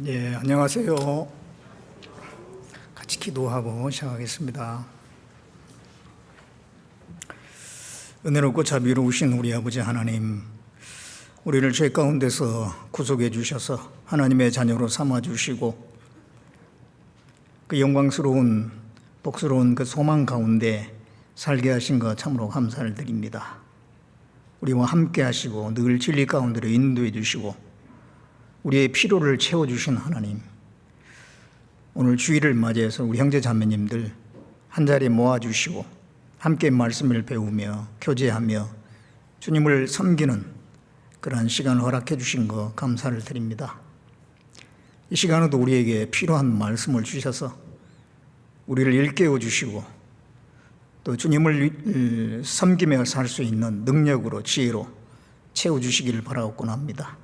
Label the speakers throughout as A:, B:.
A: 안녕하세요. 같이 기도하고 시작하겠습니다. 은혜롭고 자비로우신 우리 아버지 하나님, 우리를 죄 가운데서 구속해 주셔서 하나님의 자녀로 삼아 주시고 그 영광스러운 복스러운 그 소망 가운데 살게 하신 것 참으로 감사를 드립니다. 우리와 함께 하시고 늘 진리 가운데로 인도해 주시고 우리의 필요를 채워주신 하나님, 오늘 주일을 맞이해서 우리 형제 자매님들 한자리에 모아주시고 함께 말씀을 배우며 교제하며 주님을 섬기는 그러한 시간을 허락해 주신 것 감사를 드립니다. 이 시간에도 우리에게 필요한 말씀을 주셔서 우리를 일깨워 주시고 또 주님을 섬기며 살 수 있는 능력으로 지혜로 채워주시기를 바라옵곤 합니다.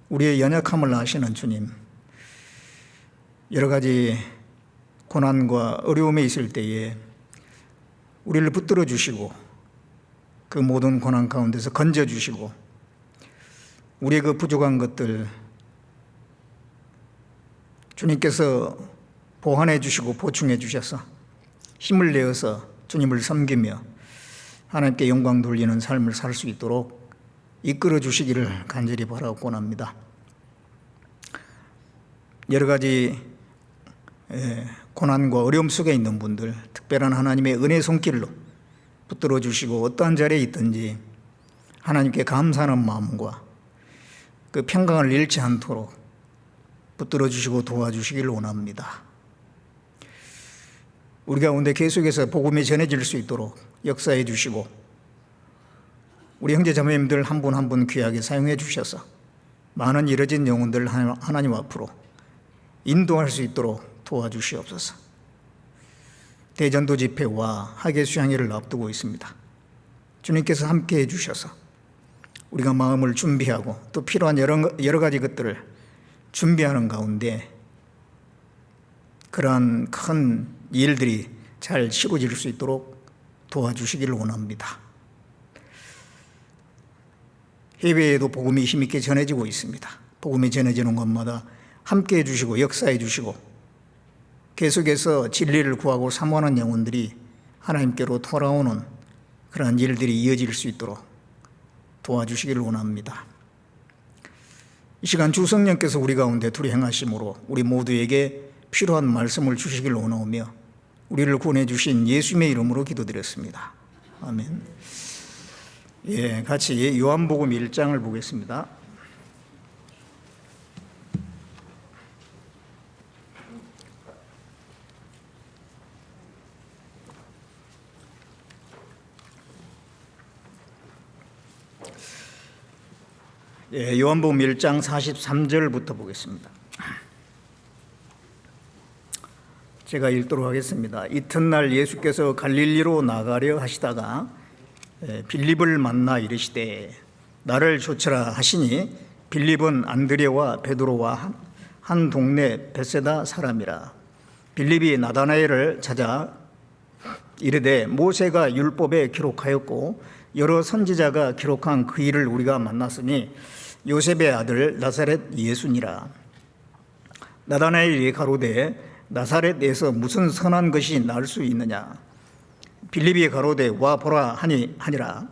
A: 우리의 연약함을 아시는 주님, 여러 가지 고난과 어려움에 있을 때에 우리를 붙들어 주시고 그 모든 고난 가운데서 건져 주시고 우리의 그 부족한 것들 주님께서 보완해 주시고 보충해 주셔서 힘을 내어서 주님을 섬기며 하나님께 영광 돌리는 삶을 살 수 있도록 이끌어 주시기를 간절히 바라곤 합니다. 여러 가지 고난과 어려움 속에 있는 분들, 특별한 하나님의 은혜 손길로 붙들어 주시고 어떠한 자리에 있든지 하나님께 감사하는 마음과 그 평강을 잃지 않도록 붙들어 주시고 도와주시기를 원합니다. 우리 가운데 계속해서 복음이 전해질 수 있도록 역사해 주시고 우리 형제 자매님들 한 분 한 분 귀하게 사용해 주셔서 많은 잃어진 영혼들 하나님 앞으로 인도할 수 있도록 도와주시옵소서. 대전도 집회와 학예 수양회를 앞두고 있습니다. 주님께서 함께 해주셔서 우리가 마음을 준비하고 또 필요한 여러 가지 것들을 준비하는 가운데 그러한 큰 일들이 잘 치러질 수 있도록 도와주시기를 원합니다. 해외에도 복음이 힘있게 전해지고 있습니다. 복음이 전해지는 곳마다 함께 해주시고 역사해 주시고 계속해서 진리를 구하고 사모하는 영혼들이 하나님께로 돌아오는 그러한 일들이 이어질 수 있도록 도와주시기를 원합니다. 이 시간 주 성령께서 우리 가운데 둘이 행하심으로 우리 모두에게 필요한 말씀을 주시기를 원하오며 우리를 구원해 주신 예수님의 이름으로 기도드렸습니다. 아멘. 같이 요한복음 1장을 보겠습니다. 요한복음 1장 43절부터 보겠습니다. 제가 읽도록 하겠습니다. 이튿날 예수께서 갈릴리로 나가려 하시다가 빌립을 만나 이르시되 나를 쫓으라 하시니 빌립은 안드레와 베드로와 한 동네 벳세다 사람이라. 빌립이 나다나엘을 찾아 이르되 모세가 율법에 기록하였고 여러 선지자가 기록한 그 일을 우리가 만났으니 요셉의 아들 나사렛 예수니라. 나다나엘이 가로되 나사렛에서 무슨 선한 것이 날 수 있느냐. 빌립이 가로되 와 보라 하니라.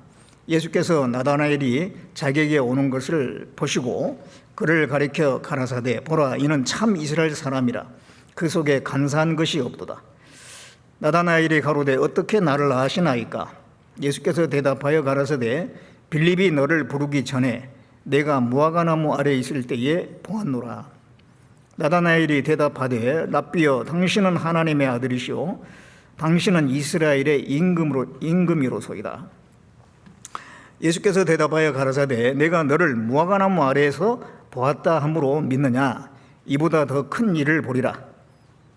A: 예수께서 나다나엘이 자기에게 오는 것을 보시고 그를 가리켜 가라사대 보라 이는 참 이스라엘 사람이라. 그 속에 간사한 것이 없도다. 나다나엘이 가로되 어떻게 나를 아시나이까. 예수께서 대답하여 가라사대 빌립이 너를 부르기 전에 내가 무화과나무 아래 있을 때에 보았노라. 나다나엘이 대답하되 랍비여 당신은 하나님의 아들이시오 당신은 이스라엘의 임금이로소이다. 예수께서 대답하여 가라사대 내가 너를 무화과나무 아래에서 보았다 함으로 믿느냐. 이보다 더 큰 일을 보리라.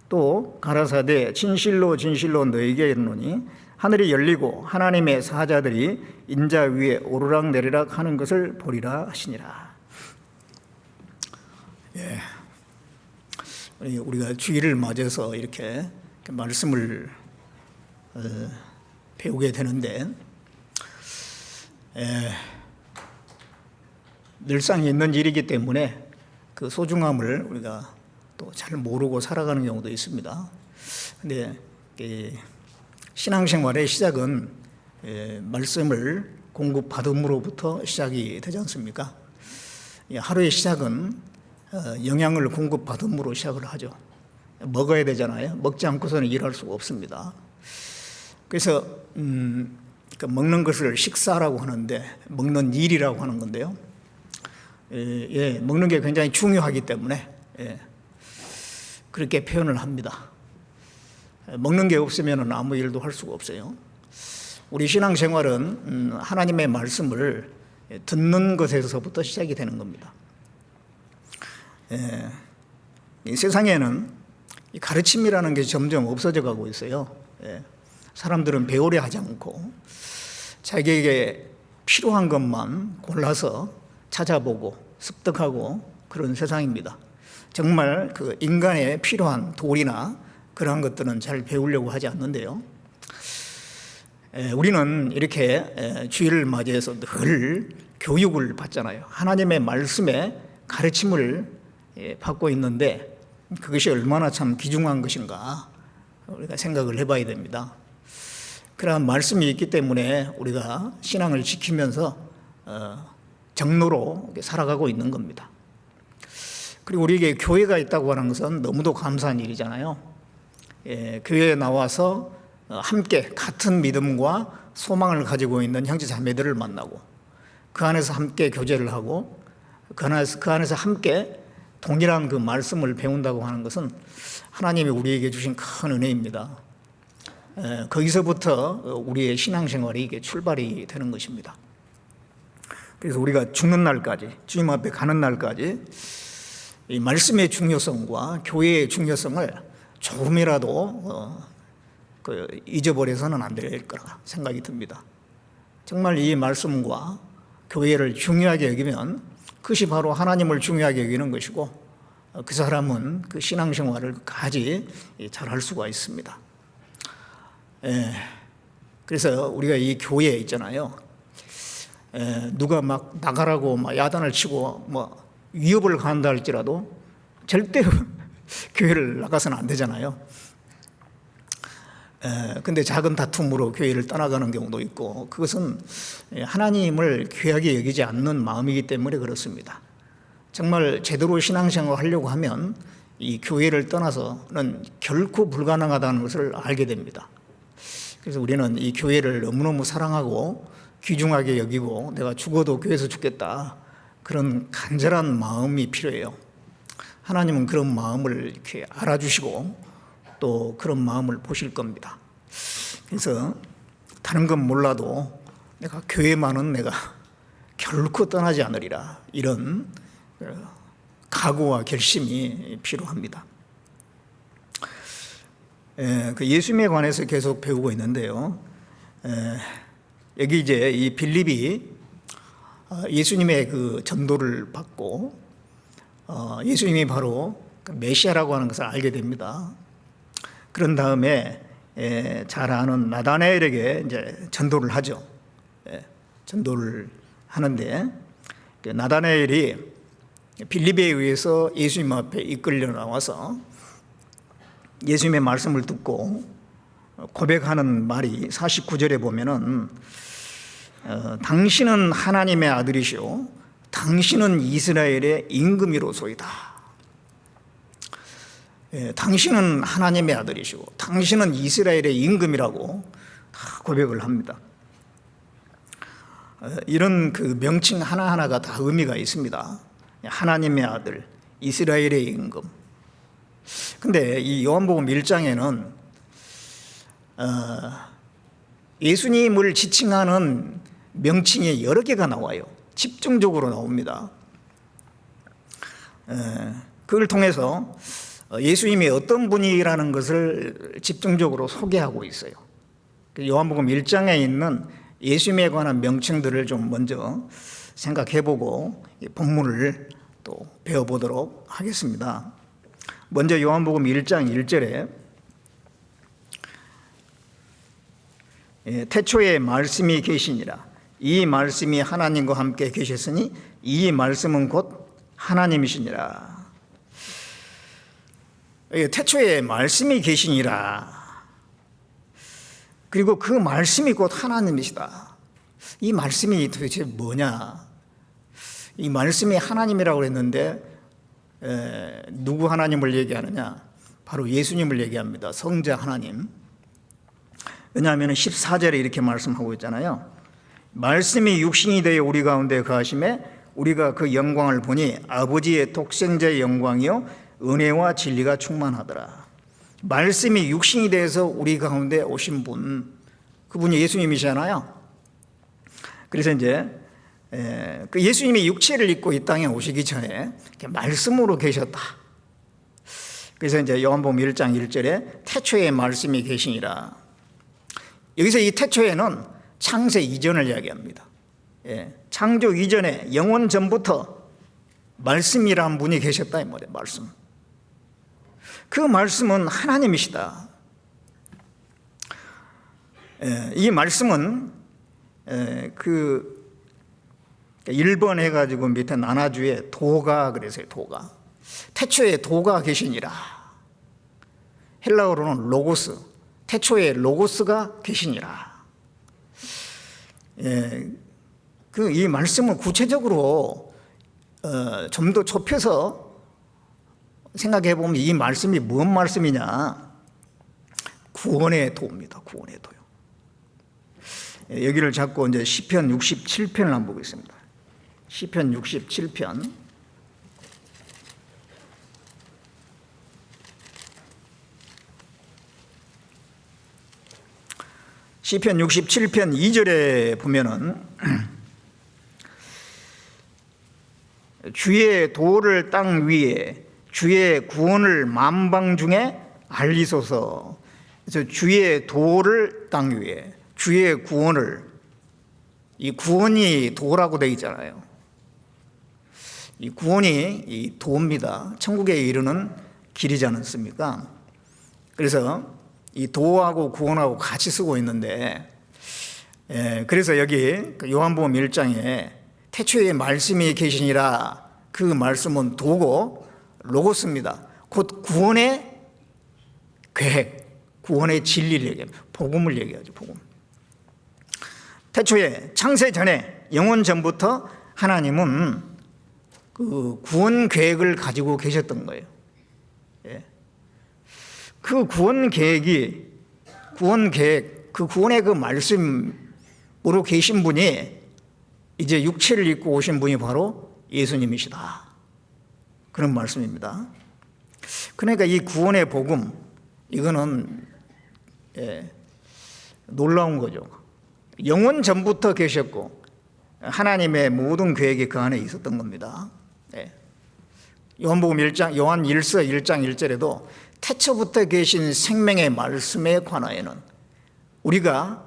A: 또 가라사대 진실로 진실로 너에게 이르노니 하늘이 열리고 하나님의 사자들이 인자 위에 오르락내리락 하는 것을 보리라 하시니라. 우리가 주일을 맞아서 이렇게 말씀을 배우게 되는데 늘상 있는 일이기 때문에 그 소중함을 우리가 또 잘 모르고 살아가는 경우도 있습니다. 근데 신앙생활의 시작은 말씀을 공급받음으로부터 시작이 되지 않습니까? 하루의 시작은 영양을 공급받음으로 시작을 하죠. 먹어야 되잖아요. 먹지 않고서는 일할 수가 없습니다. 그래서 먹는 것을 식사라고 하는데 먹는 일이라고 하는 건데요. 먹는 게 굉장히 중요하기 때문에 그렇게 표현을 합니다. 먹는 게 없으면 아무 일도 할 수가 없어요. 우리 신앙생활은 하나님의 말씀을 듣는 것에서부터 시작이 되는 겁니다. 이 세상에는 가르침이라는 게 점점 없어져 가고 있어요. 사람들은 배우려 하지 않고 자기에게 필요한 것만 골라서 찾아보고 습득하고 그런 세상입니다. 정말 그 인간에 필요한 도리나 그러한 것들은 잘 배우려고 하지 않는데요. 우리는 이렇게 주일을 맞이해서 늘 교육을 받잖아요. 하나님의 말씀에 가르침을 받고 있는데 그것이 얼마나 참 귀중한 것인가 우리가 생각을 해봐야 됩니다. 그러한 말씀이 있기 때문에 우리가 신앙을 지키면서 정로로 살아가고 있는 겁니다. 그리고 우리에게 교회가 있다고 하는 것은 너무도 감사한 일이잖아요. 교회에 나와서 함께 같은 믿음과 소망을 가지고 있는 형제 자매들을 만나고 그 안에서 함께 교제를 하고 그 안에서 함께 동일한 그 말씀을 배운다고 하는 것은 하나님이 우리에게 주신 큰 은혜입니다. 거기서부터 우리의 신앙생활이 이게 출발이 되는 것입니다. 그래서 우리가 죽는 날까지, 주님 앞에 가는 날까지 이 말씀의 중요성과 교회의 중요성을 조금이라도 잊어버려서는 안 될 거라 생각이 듭니다. 정말 이 말씀과 교회를 중요하게 여기면 그것이 바로 하나님을 중요하게 여기는 것이고 그 사람은 그 신앙생활을 끝까지 잘할 수가 있습니다. 그래서 우리가 이 교회에 있잖아요. 누가 막 나가라고 막 야단을 치고 뭐 위협을 가한다 할지라도 절대 교회를 나가서는 안 되잖아요. 근데 작은 다툼으로 교회를 떠나가는 경우도 있고 그것은 하나님을 귀하게 여기지 않는 마음이기 때문에 그렇습니다. 정말 제대로 신앙생활을 하려고 하면 이 교회를 떠나서는 결코 불가능하다는 것을 알게 됩니다. 그래서 우리는 이 교회를 너무너무 사랑하고 귀중하게 여기고 내가 죽어도 교회에서 죽겠다 그런 간절한 마음이 필요해요. 하나님은 그런 마음을 이렇게 알아주시고 또 그런 마음을 보실 겁니다. 그래서 다른 건 몰라도 내가 교회만은 내가 결코 떠나지 않으리라 이런 각오와 결심이 필요합니다. 그 예수님에 관해서 계속 배우고 있는데요. 여기 이제 이 빌립이 예수님의 그 전도를 받고 예수님이 바로 메시아라고 하는 것을 알게 됩니다. 그런 다음에 잘 아는 나다나엘에게 이제 전도를 하죠. 전도를 하는데 나다나엘이 빌립에 의해서 예수님 앞에 이끌려 나와서 예수님의 말씀을 듣고 고백하는 말이 49절에 보면은 당신은 하나님의 아들이시오 당신은 이스라엘의 임금이로소이다. 당신은 하나님의 아들이시고 당신은 이스라엘의 임금이라고 다 고백을 합니다. 이런 그 명칭 하나하나가 다 의미가 있습니다. 하나님의 아들, 이스라엘의 임금. 근데 이 요한복음 1장에는 예수님을 지칭하는 명칭이 여러 개가 나와요. 집중적으로 나옵니다. 그걸 통해서 예수님이 어떤 분이라는 것을 집중적으로 소개하고 있어요. 요한복음 1장에 있는 예수님에 관한 명칭들을 좀 먼저 생각해보고 본문을 또 배워보도록 하겠습니다. 먼저 요한복음 1장 1절에 태초에 말씀이 계시니라 이 말씀이 하나님과 함께 계셨으니 이 말씀은 곧 하나님이시니라. 태초에 말씀이 계시니라. 그리고 그 말씀이 곧 하나님이시다. 이 말씀이 도대체 뭐냐? 이 말씀이 하나님이라고 그랬는데 누구 하나님을 얘기하느냐? 바로 예수님을 얘기합니다. 성자 하나님. 왜냐하면 14절에 이렇게 말씀하고 있잖아요. 말씀이 육신이 되어 우리 가운데 거하심에 우리가 그 영광을 보니 아버지의 독생자의 영광이요 은혜와 진리가 충만하더라. 말씀이 육신이 되어서 우리 가운데 오신 분, 그분이 예수님이시잖아요. 그래서 이제 그 예수님이 육체를 입고 이 땅에 오시기 전에 말씀으로 계셨다. 그래서 이제 요한복음 1장 1절에 태초에 말씀이 계시니라. 여기서 이 태초에는 창세 이전을 이야기합니다. 창조 이전에 영원 전부터 말씀이라는 분이 계셨다 이 말이에요. 말씀. 그 말씀은 하나님이시다. 이 말씀은 그 1번 해가지고 밑에 나나주에 도가 그래서요. 도가. 태초에 도가 계시니라. 헬라어로는 로고스. 태초에 로고스가 계시니라. 그 이 말씀은 구체적으로 좀 더 좁혀서 생각해 보면 이 말씀이 무슨 말씀이냐? 구원의 도입니다. 구원의 도요. 여기를 잡고 이제 시편 67편을 한번 보겠습니다. 시편 67편. 시편 67편 2절에 보면은 주의 도를 땅 위에 주의 구원을 만방 중에 알리소서. 그래서 주의 도를 땅 위에 주의 구원을, 이 구원이 도라고 되어 있잖아요. 이 구원이 이 도입니다. 천국에 이르는 길이지 않습니까? 그래서 이 도하고 구원하고 같이 쓰고 있는데, 그래서 여기 요한복음 1장에 태초에 말씀이 계시니라, 그 말씀은 도고 로고스입니다. 곧 구원의 계획, 구원의 진리를 얘기합니다. 복음을 얘기하죠. 복음. 태초에 창세 전에 영원 전부터 하나님은 그 구원 계획을 가지고 계셨던 거예요. 그 구원 계획이, 구원 계획, 그 구원의 그 말씀으로 계신 분이 이제 육체를 입고 오신 분이 바로 예수님이시다. 그런 말씀입니다. 그러니까 이 구원의 복음, 이거는 놀라운 거죠. 영원 전부터 계셨고 하나님의 모든 계획이 그 안에 있었던 겁니다. 요한복음 1장, 요한 1서 1장 1절에도 태초부터 계신 생명의 말씀에 관하여는 우리가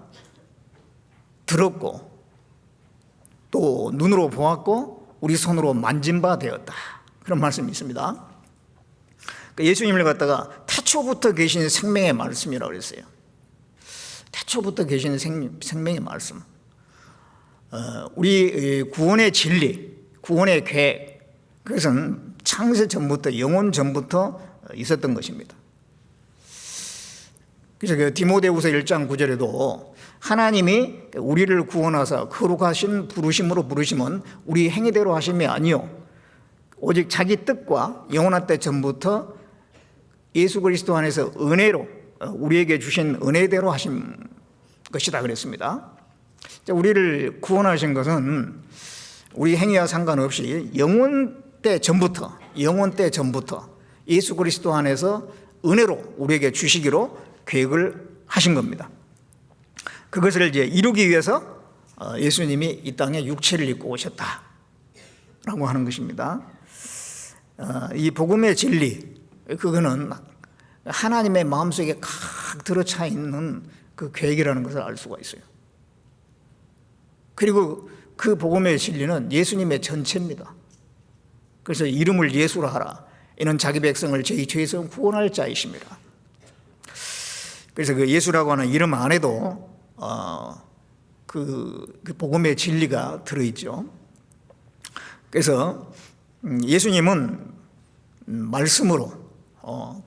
A: 들었고 또 눈으로 보았고 우리 손으로 만진 바 되었다. 그런 말씀이 있습니다. 예수님을 갖다가 태초부터 계신 생명의 말씀이라고 그랬어요. 태초부터 계신 생명의 말씀. 우리 구원의 진리, 구원의 계획, 그것은 창세 전부터, 영원 전부터 있었던 것입니다. 그래서 그 디모데후서 1장 9절에도 하나님이 우리를 구원하사 거룩하신 부르심으로 부르심은 우리 행위대로 하심이 아니요 오직 자기 뜻과 영원한 때 전부터 예수 그리스도 안에서 은혜로 우리에게 주신 은혜대로 하신 것이다 그랬습니다. 우리를 구원하신 것은 우리 행위와 상관없이 영원 때 전부터 예수 그리스도 안에서 은혜로 우리에게 주시기로 계획을 하신 겁니다. 그것을 이제 이루기 위해서 예수님이 이 땅에 육체를 입고 오셨다라고 하는 것입니다. 이 복음의 진리, 그거는 하나님의 마음속에 칵 들어차 있는 그 계획이라는 것을 알 수가 있어요. 그리고 그 복음의 진리는 예수님의 전체입니다. 그래서 이름을 예수로 하라. 이는 자기 백성을 저희 죄에서 구원할 자이십니다. 그래서 그 예수라고 하는 이름 안에도 그 복음의 진리가 들어있죠. 그래서 예수님은 말씀으로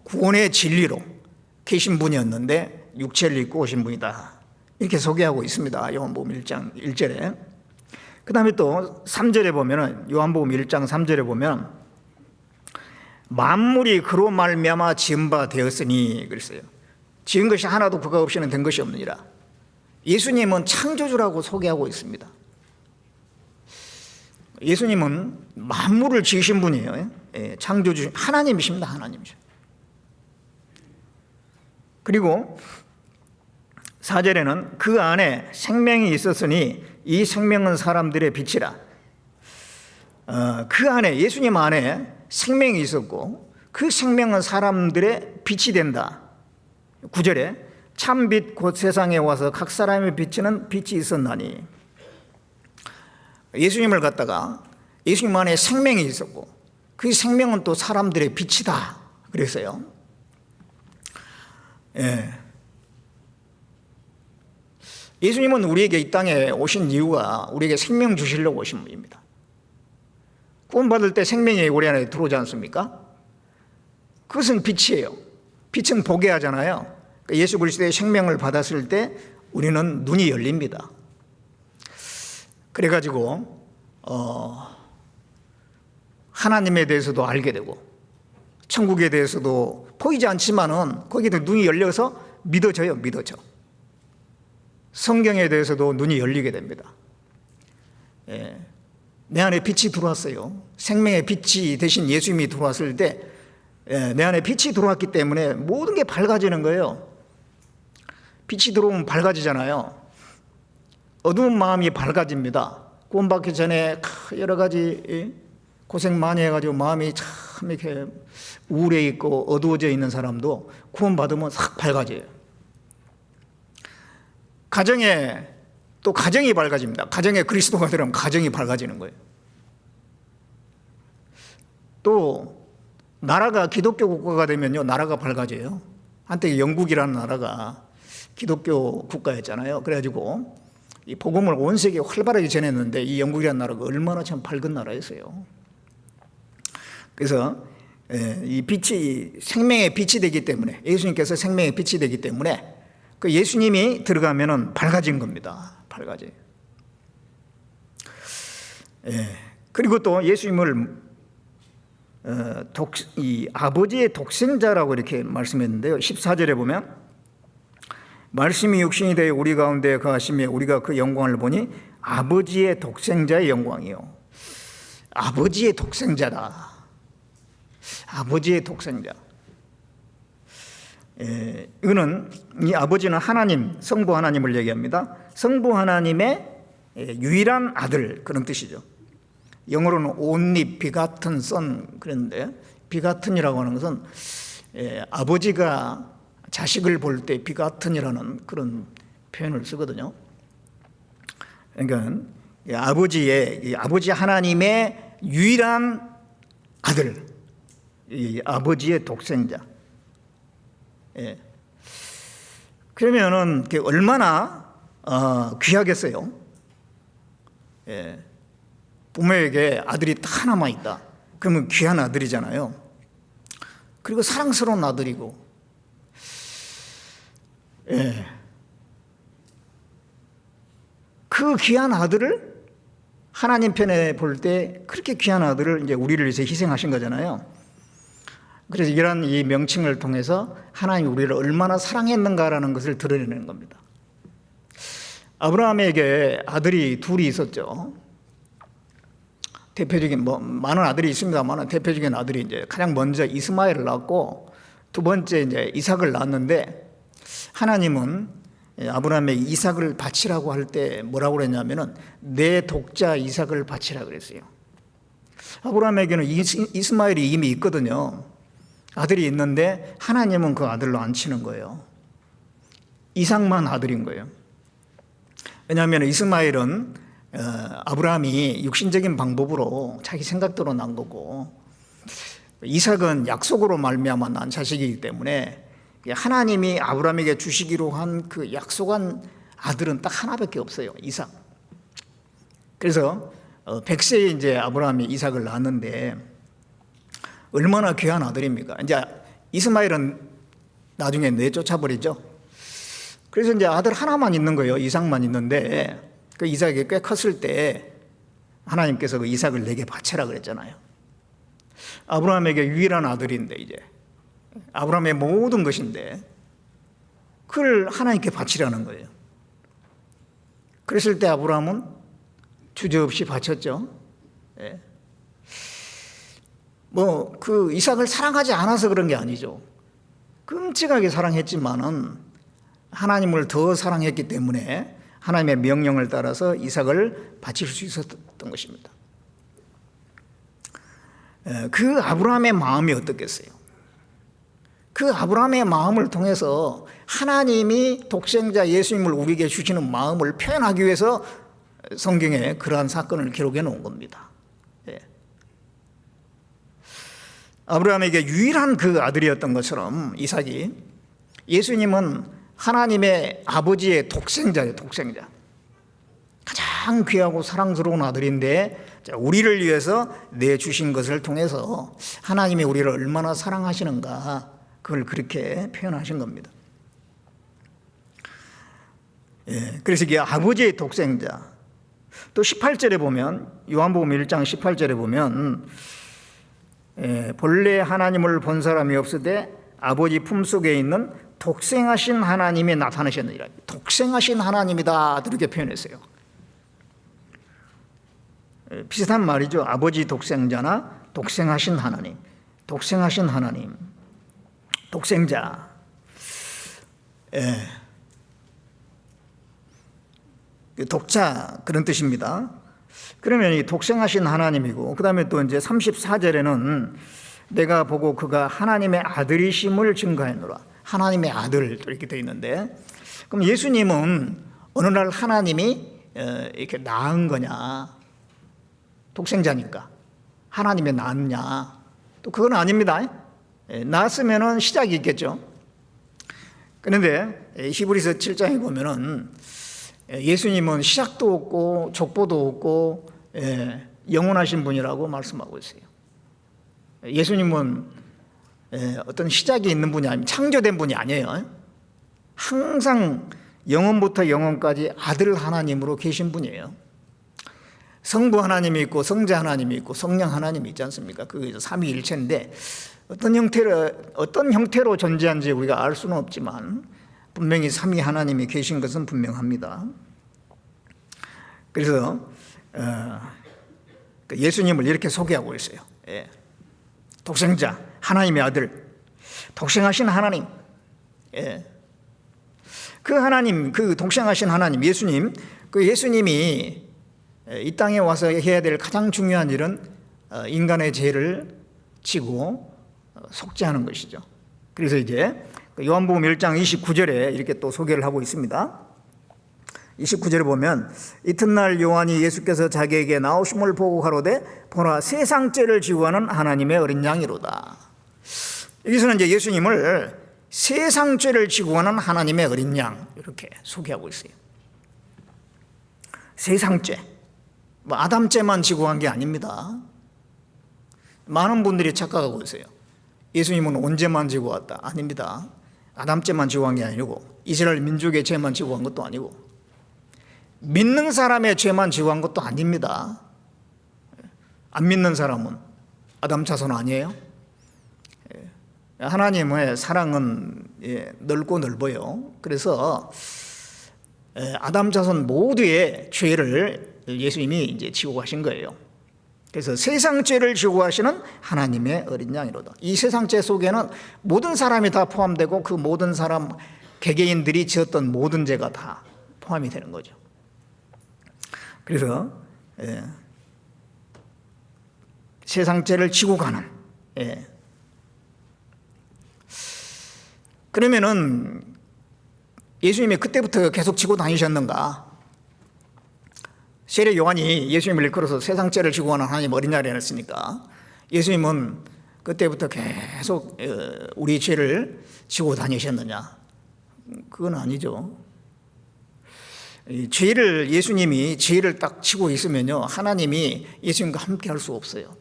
A: 구원의 진리로 계신 분이었는데 육체를 입고 오신 분이다, 이렇게 소개하고 있습니다. 요한복음 1장 1절에. 그 다음에 또 3절에 보면, 요한복음 1장 3절에 보면 만물이 그로 말미암아 지은 바 되었으니 그랬어요. 지은 것이 하나도 그가 없이는 된 것이 없느니라. 예수님은 창조주라고 소개하고 있습니다. 예수님은 만물을 지으신 분이에요. 창조주 하나님이십니다. 하나님이죠. 그리고 4절에는 그 안에 생명이 있었으니 이 생명은 사람들의 빛이라. 그 안에, 예수님 안에 생명이 있었고 그 생명은 사람들의 빛이 된다. 9절에 참빛 곧 세상에 와서 각 사람의 비치는 빛이 있었나니. 예수님을 갖다가 예수님 안에 생명이 있었고 그 생명은 또 사람들의 빛이다 그랬어요. 예수님은 우리에게 이 땅에 오신 이유가 우리에게 생명 주시려고 오신 분입니다. 구원받을 때 생명이 우리 안에 들어오지 않습니까? 그것은 빛이에요. 빛은 보게 하잖아요. 예수 그리스도의 생명을 받았을 때 우리는 눈이 열립니다. 그래가지고 하나님에 대해서도 알게 되고 천국에 대해서도 보이지 않지만은 거기도 눈이 열려서 믿어져요. 믿어져. 성경에 대해서도 눈이 열리게 됩니다. 내 안에 빛이 들어왔어요. 생명의 빛이 대신 예수님이 들어왔을 때 내 안에 빛이 들어왔기 때문에 모든 게 밝아지는 거예요. 빛이 들어오면 밝아지잖아요. 어두운 마음이 밝아집니다. 구원받기 전에 여러 가지 고생 많이 해가지고 마음이 참 이렇게 우울해 있고 어두워져 있는 사람도 구원받으면 싹 밝아져요. 가정이 밝아집니다. 가정에 그리스도가 들어오면 가정이 밝아지는 거예요. 또 나라가 기독교 국가가 되면요, 나라가 밝아져요. 한때 영국이라는 나라가 기독교 국가였잖아요. 그래가지고 이 복음을 온 세계에 활발하게 전했는데 이 영국이라는 나라가 얼마나 참 밝은 나라였어요. 그래서 이 빛이 생명의 빛이 되기 때문에, 예수님께서 생명의 빛이 되기 때문에 그 예수님이 들어가면은 밝아진 겁니다. 밝아져요. 그리고 또 예수님을 이 아버지의 독생자라고 이렇게 말씀했는데요. 14절에 보면 말씀이 육신이 되어 우리 가운데 거하시며 우리가 그 영광을 보니 아버지의 독생자의 영광이요. 아버지의 독생자다. 아버지의 독생자. 이거는 이 아버지는 하나님, 성부 하나님을 얘기합니다. 성부 하나님의 유일한 아들, 그런 뜻이죠. 영어로는 only begotten son 그랬는데, begatten이라고 하는 것은 아버지가 자식을 볼 때 begatten이라는 그런 표현을 쓰거든요. 그러니까 아버지 하나님의 유일한 아들, 이 아버지의 독생자. 그러면은 얼마나 귀하겠어요. 부모에게 아들이 딱 하나만 있다. 그러면 귀한 아들이잖아요. 그리고 사랑스러운 아들이고, 그 귀한 아들을 하나님 편에 볼 때 그렇게 귀한 아들을 이제 우리를 위해서 희생하신 거잖아요. 그래서 이런 이 명칭을 통해서 하나님이 우리를 얼마나 사랑했는가라는 것을 드러내는 겁니다. 아브라함에게 아들이 둘이 있었죠. 대표적인 많은 아들이 있습니다만 대표적인 아들이 이제 가장 먼저 이스마엘을 낳고 두 번째 이제 이삭을 낳았는데, 하나님은 아브라함에게 이삭을 바치라고 할 때 뭐라고 그랬냐면은 내 독자 이삭을 바치라 그랬어요. 아브라함에게는 이스마엘이 이미 있거든요. 아들이 있는데 하나님은 그 아들로 안 치는 거예요. 이삭만 아들인 거예요. 왜냐하면 이스마엘은 아브라함이 육신적인 방법으로 자기 생각대로 난 거고, 이삭은 약속으로 말미암아 난 자식이기 때문에 하나님이 아브라함에게 주시기로 한 그 약속한 아들은 딱 하나밖에 없어요. 이삭. 그래서 100세에 이제 아브라함이 이삭을 낳았는데 얼마나 귀한 아들입니까? 이제 이스마엘은 나중에 내쫓아버리죠. 그래서 이제 아들 하나만 있는 거예요. 이삭만 있는데 그 이삭이 꽤 컸을 때 하나님께서 그 이삭을 내게 바쳐라 그랬잖아요. 아브라함에게 유일한 아들인데 이제 아브라함의 모든 것인데 그걸 하나님께 바치라는 거예요. 그랬을 때 아브라함은 주저없이 바쳤죠. 예. 그 이삭을 사랑하지 않아서 그런 게 아니죠. 끔찍하게 사랑했지만은 하나님을 더 사랑했기 때문에 하나님의 명령을 따라서 이삭을 바칠 수 있었던 것입니다. 그 아브라함의 마음이 어떻겠어요? 그 아브라함의 마음을 통해서 하나님이 독생자 예수님을 우리에게 주시는 마음을 표현하기 위해서 성경에 그러한 사건을 기록해 놓은 겁니다. 예. 아브라함에게 유일한 그 아들이었던 것처럼 이삭이, 예수님은 하나님의 아버지의 독생자예요. 독생자. 가장 귀하고 사랑스러운 아들인데 우리를 위해서 내주신 것을 통해서 하나님이 우리를 얼마나 사랑하시는가, 그걸 그렇게 표현하신 겁니다. 예, 그래서 이게 아버지의 독생자. 또 18절에 보면, 요한복음 1장 18절에 보면 본래 하나님을 본 사람이 없으되 아버지 품속에 있는 독생하신 하나님이 나타나셨느니라. 독생하신 하나님이다 이렇게 표현했어요. 비슷한 말이죠. 아버지 독생자나 독생하신 하나님, 독생하신 하나님, 독생자. 독자, 그런 뜻입니다. 그러면 이 독생하신 하나님이고, 그 다음에 또 이제 34절에는 내가 보고 그가 하나님의 아들이심을 증거했노라. 하나님의 아들 이렇게 되어 있는데, 그럼 예수님은 어느 날 하나님이 이렇게 낳은 거냐? 독생자니까 하나님이 낳았냐? 또 그건 아닙니다. 낳았으면은 시작이 있겠죠. 그런데 히브리서 7장에 보면은 예수님은 시작도 없고 족보도 없고 영원하신 분이라고 말씀하고 있어요. 예수님은 어떤 시작이 있는 분이 아니면 창조된 분이 아니에요. 항상 영원부터 영원까지 아들 하나님으로 계신 분이에요. 성부 하나님이 있고 성자 하나님이 있고 성령 하나님이 있지 않습니까? 그게 삼위일체인데 어떤 형태로 존재한지 우리가 알 수는 없지만 분명히 삼위 하나님이 계신 것은 분명합니다. 그래서 예수님을 이렇게 소개하고 있어요. 독생자, 하나님의 아들, 독생하신 하나님. 그 하나님, 그 독생하신 하나님, 예수님, 그 예수님이 이 땅에 와서 해야 될 가장 중요한 일은 인간의 죄를 지고 속죄하는 것이죠. 그래서 이제 요한복음 1장 29절에 이렇게 또 소개를 하고 있습니다. 29절에 보면 이튿날 요한이 예수께서 자기에게 나오심을 보고 가로되 보라 세상 죄를 지고 가는 하나님의 어린 양이로다. 여기서는 이제 예수님을 세상 죄를 지고 가는 하나님의 어린 양 이렇게 소개하고 있어요. 세상 죄, 아담 죄만 지고 간 게 아닙니다. 많은 분들이 착각하고 있어요. 예수님은 온 죄만 지고 왔다. 아닙니다. 아담 죄만 지고 간 게 아니고 이스라엘 민족의 죄만 지고 간 것도 아니고 믿는 사람의 죄만 지고 간 것도 아닙니다. 안 믿는 사람은 아담 자손 아니에요? 하나님의 사랑은 넓고 넓어요. 그래서 아담 자손 모두의 죄를 예수님이 이제 지고 가신 거예요. 그래서 세상 죄를 지고 가시는 하나님의 어린 양이로다. 이 세상 죄 속에는 모든 사람이 다 포함되고 그 모든 사람 개개인들이 지었던 모든 죄가 다 포함이 되는 거죠. 그래서 세상 죄를 지고 가는. 그러면은 예수님이 그때부터 계속 지고 다니셨는가? 세례 요한이 예수님을 일컬어서 세상 죄를 지고 가는 하나님 어린 양이라 했으니까 예수님은 그때부터 계속 우리 죄를 지고 다니셨느냐? 그건 아니죠. 죄를 예수님이 죄를 딱 치고 있으면요, 하나님이 예수님과 함께 할 수 없어요.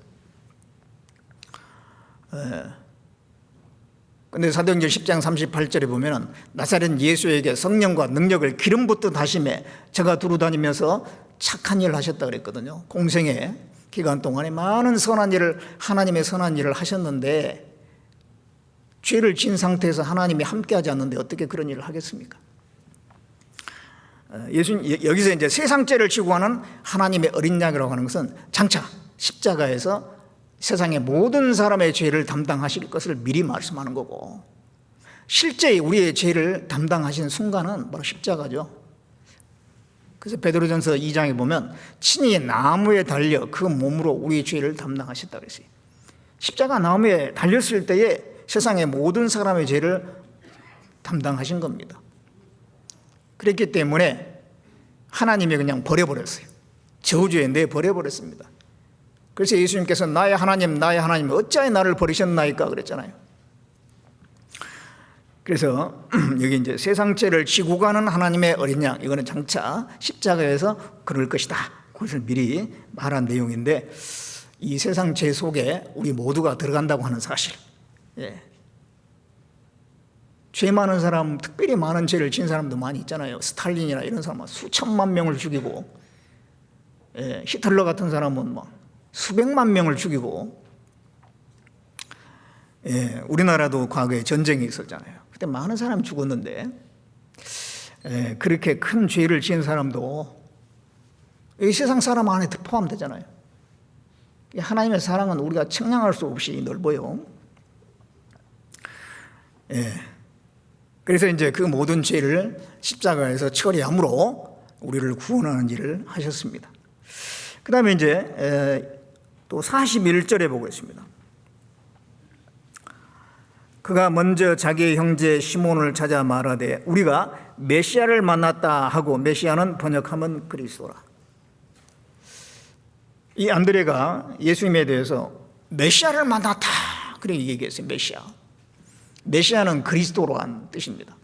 A: 근데 사도행전 10장 38절에 보면은 나사렛 예수에게 성령과 능력을 기름 붓듯 하심에 저가 두루 다니면서 착한 일을 하셨다 그랬거든요. 공생의 기간 동안에 많은 선한 일을, 하나님의 선한 일을 하셨는데 죄를 진 상태에서 하나님이 함께하지 않는데 어떻게 그런 일을 하겠습니까? 여기서 이제 세상 죄를 지고 하는 하나님의 어린 양이라고 하는 것은 장차 십자가에서 세상의 모든 사람의 죄를 담당하실 것을 미리 말씀하는 거고, 실제 우리의 죄를 담당하신 순간은 바로 십자가죠. 그래서 베드로전서 2장에 보면 친히 나무에 달려 그 몸으로 우리의 죄를 담당하셨다 그랬어요. 십자가 나무에 달렸을 때에 세상의 모든 사람의 죄를 담당하신 겁니다. 그랬기 때문에 하나님이 그냥 버려버렸어요. 저주에 내버려버렸습니다. 그래서 예수님께서 나의 하나님 어찌하여 나를 버리셨나이까 그랬잖아요. 그래서 여기 이제 세상 죄를 지고 가는 하나님의 어린 양, 이거는 장차 십자가에서 그럴 것이다, 그것을 미리 말한 내용인데, 이 세상 죄 속에 우리 모두가 들어간다고 하는 사실, 죄 많은 사람, 특별히 많은 죄를 진 사람도 많이 있잖아요. 스탈린이나 이런 사람은 수천만 명을 죽이고, 히틀러 같은 사람은 막 수백만 명을 죽이고, 우리나라도 과거에 전쟁이 있었잖아요. 그때 많은 사람이 죽었는데, 그렇게 큰 죄를 지은 사람도 이 세상 사람 안에 포함되잖아요. 하나님의 사랑은 우리가 측량할 수 없이 넓어요. 그래서 이제 그 모든 죄를 십자가에서 처리함으로 우리를 구원하는 일을 하셨습니다. 그 다음에 이제 또 41절에 보겠습니다. 그가 먼저 자기의 형제 시몬을 찾아 말하되 우리가 메시아를 만났다 하고, 메시아는 번역하면 그리스도라. 이 안드레가 예수님에 대해서 메시아를 만났다 그렇게 얘기했어요. 메시아는 그리스도라는 뜻입니다.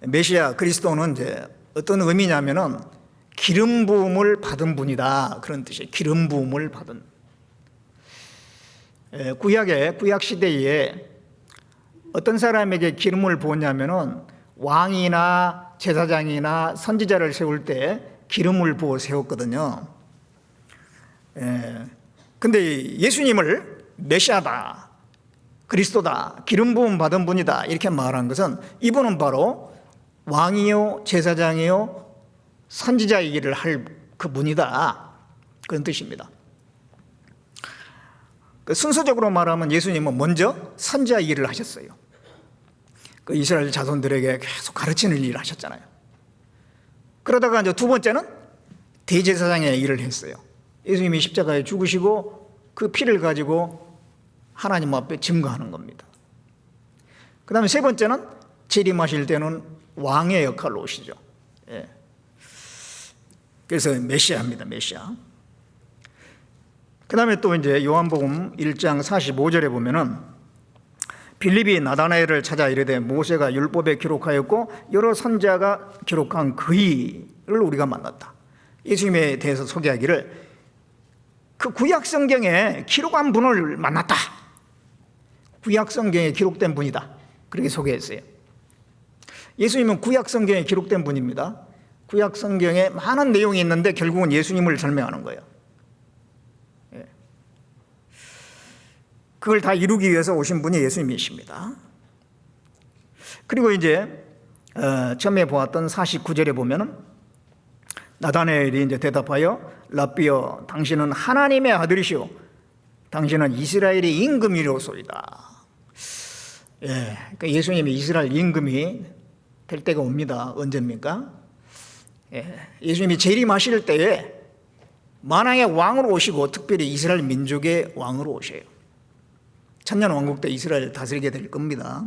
A: 메시아, 그리스도는 이제 어떤 의미냐면은 기름 부음을 받은 분이다, 그런 뜻이에요. 기름 부음을 받은. 구약 시대에 어떤 사람에게 기름을 부었냐면은 왕이나 제사장이나 선지자를 세울 때 기름을 부어 세웠거든요. 근데 예수님을 메시아다, 그리스도다, 기름 부음 받은 분이다 이렇게 말한 것은 이분은 바로 왕이요 제사장이요 선지자의 일을 할 그분이다, 그런 뜻입니다. 순서적으로 말하면 예수님은 먼저 선지자의 일을 하셨어요. 그 이스라엘 자손들에게 계속 가르치는 일을 하셨잖아요. 그러다가 이제 두 번째는 대제사장의 일을 했어요. 예수님이 십자가에 죽으시고 그 피를 가지고 하나님 앞에 증거하는 겁니다. 그 다음에 세 번째는 재림하실 때는 왕의 역할로 오시죠. 그래서 메시아입니다, 메시아. 그 다음에 또 이제 요한복음 1장 45절에 보면은 빌립이 나다나엘을 찾아 이르되 모세가 율법에 기록하였고 여러 선지자가 기록한 그 이를 우리가 만났다. 예수님에 대해서 소개하기를 그 구약 성경에 기록한 분을 만났다, 구약 성경에 기록된 분이다, 그렇게 소개했어요. 예수님은 구약 성경에 기록된 분입니다. 구약 성경에 많은 내용이 있는데 결국은 예수님을 설명하는 거예요. 그걸 다 이루기 위해서 오신 분이 예수님이십니다. 그리고 이제 처음에 보았던 49절에 보면은 나다나엘이 이제 대답하여 랍비여 당신은 하나님의 아들이시오 당신은 이스라엘의 임금이로소이다. 그러니까 예수님이 이스라엘 임금이 될 때가 옵니다. 언제입니까? 예수님이 재림하실 때에 만왕의 왕으로 오시고 특별히 이스라엘 민족의 왕으로 오셔요. 천년 왕국 때 이스라엘을 다스리게 될 겁니다.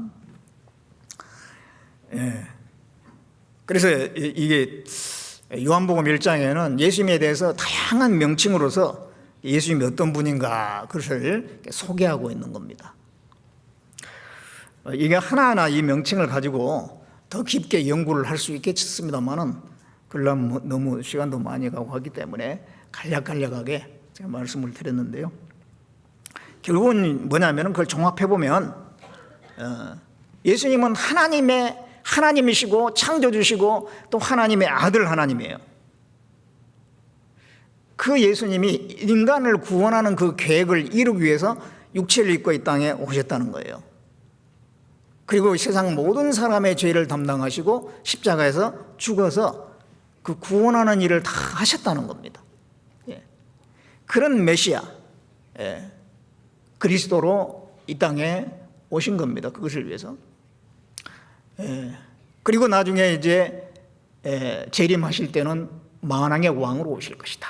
A: 그래서 이게 요한복음 1장에는 예수님에 대해서 다양한 명칭으로서 예수님이 어떤 분인가 그것을 소개하고 있는 겁니다. 이게 하나하나 이 명칭을 가지고 더 깊게 연구를 할 수 있겠습니다만은 그러려면 너무 시간도 많이 가고 하기 때문에 간략하게 제가 말씀을 드렸는데요. 결국은 뭐냐면 그걸 종합해 보면 예수님은 하나님이시고 창조주시고 또 하나님의 아들 하나님이에요. 그 예수님이 인간을 구원하는 그 계획을 이루기 위해서 육체를 입고 이 땅에 오셨다는 거예요. 그리고 세상 모든 사람의 죄를 담당하시고 십자가에서 죽어서 그 구원하는 일을 다 하셨다는 겁니다. 그런 메시아 그리스도로 이 땅에 오신 겁니다. 그것을 위해서. 그리고 나중에 이제 재림하실 때는 만왕의 왕으로 오실 것이다.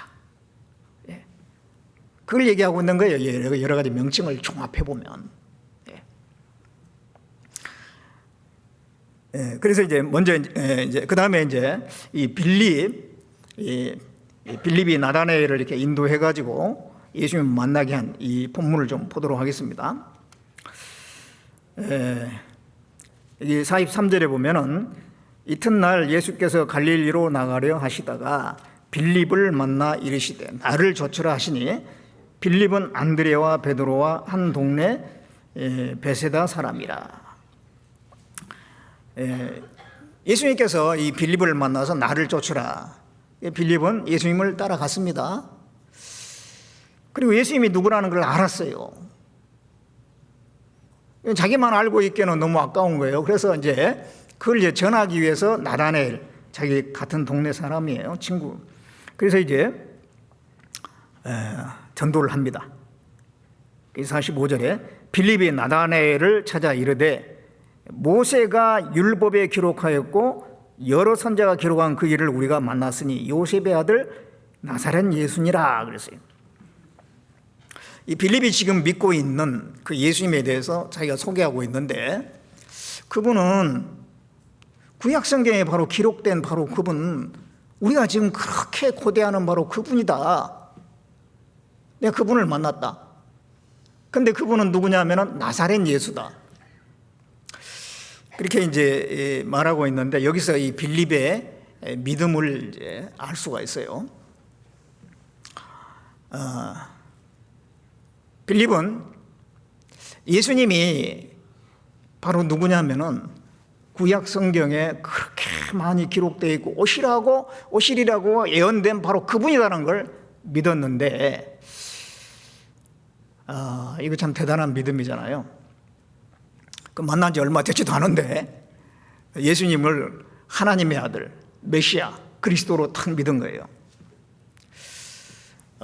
A: 그걸 얘기하고 있는 거예요. 여러 가지 명칭을 종합해 보면. 그래서 이제 먼저 이제 그 다음에 이제 이 빌립이 나다나엘을 이렇게 인도해 가지고 예수님 만나게 한 이 본문을 좀 보도록 하겠습니다. 여기 43절에 보면은 이튿날 예수께서 갈릴리로 나가려 하시다가 빌립을 만나 이르시되 나를 조처라 하시니 빌립은 안드레와 베드로와 한 동네 베세다 사람이라. 예수님께서 이 빌립을 만나서 나를 쫓으라. 빌립은 예수님을 따라갔습니다. 그리고 예수님이 누구라는 걸 알았어요. 자기만 알고 있기에는 너무 아까운 거예요. 그래서 이제 그걸 이제 전하기 위해서 나다나엘, 자기 같은 동네 사람이에요, 친구. 그래서 이제 전도를 합니다. 45절에 빌립이 나다나엘을 찾아 이르되 모세가 율법에 기록하였고 여러 선지자가 기록한 그 일을 우리가 만났으니 요셉의 아들 나사렛 예수니라 그랬어요. 이 빌립이 지금 믿고 있는 그 예수님에 대해서 자기가 소개하고 있는데 그분은 구약 성경에 바로 기록된 바로 그분, 우리가 지금 그렇게 고대하는 바로 그분이다. 내가 그분을 만났다. 근데 그분은 누구냐면은 나사렛 예수다. 그렇게 이제 말하고 있는데 여기서 이 빌립의 믿음을 이제 알 수가 있어요. 빌립은 예수님이 바로 누구냐면은 구약 성경에 그렇게 많이 기록되어 있고 오시리라고 예언된 바로 그분이라는 걸 믿었는데 이거 참 대단한 믿음이잖아요. 그 만난 지 얼마 되지도 않은데 예수님을 하나님의 아들, 메시아, 그리스도로 딱 믿은 거예요.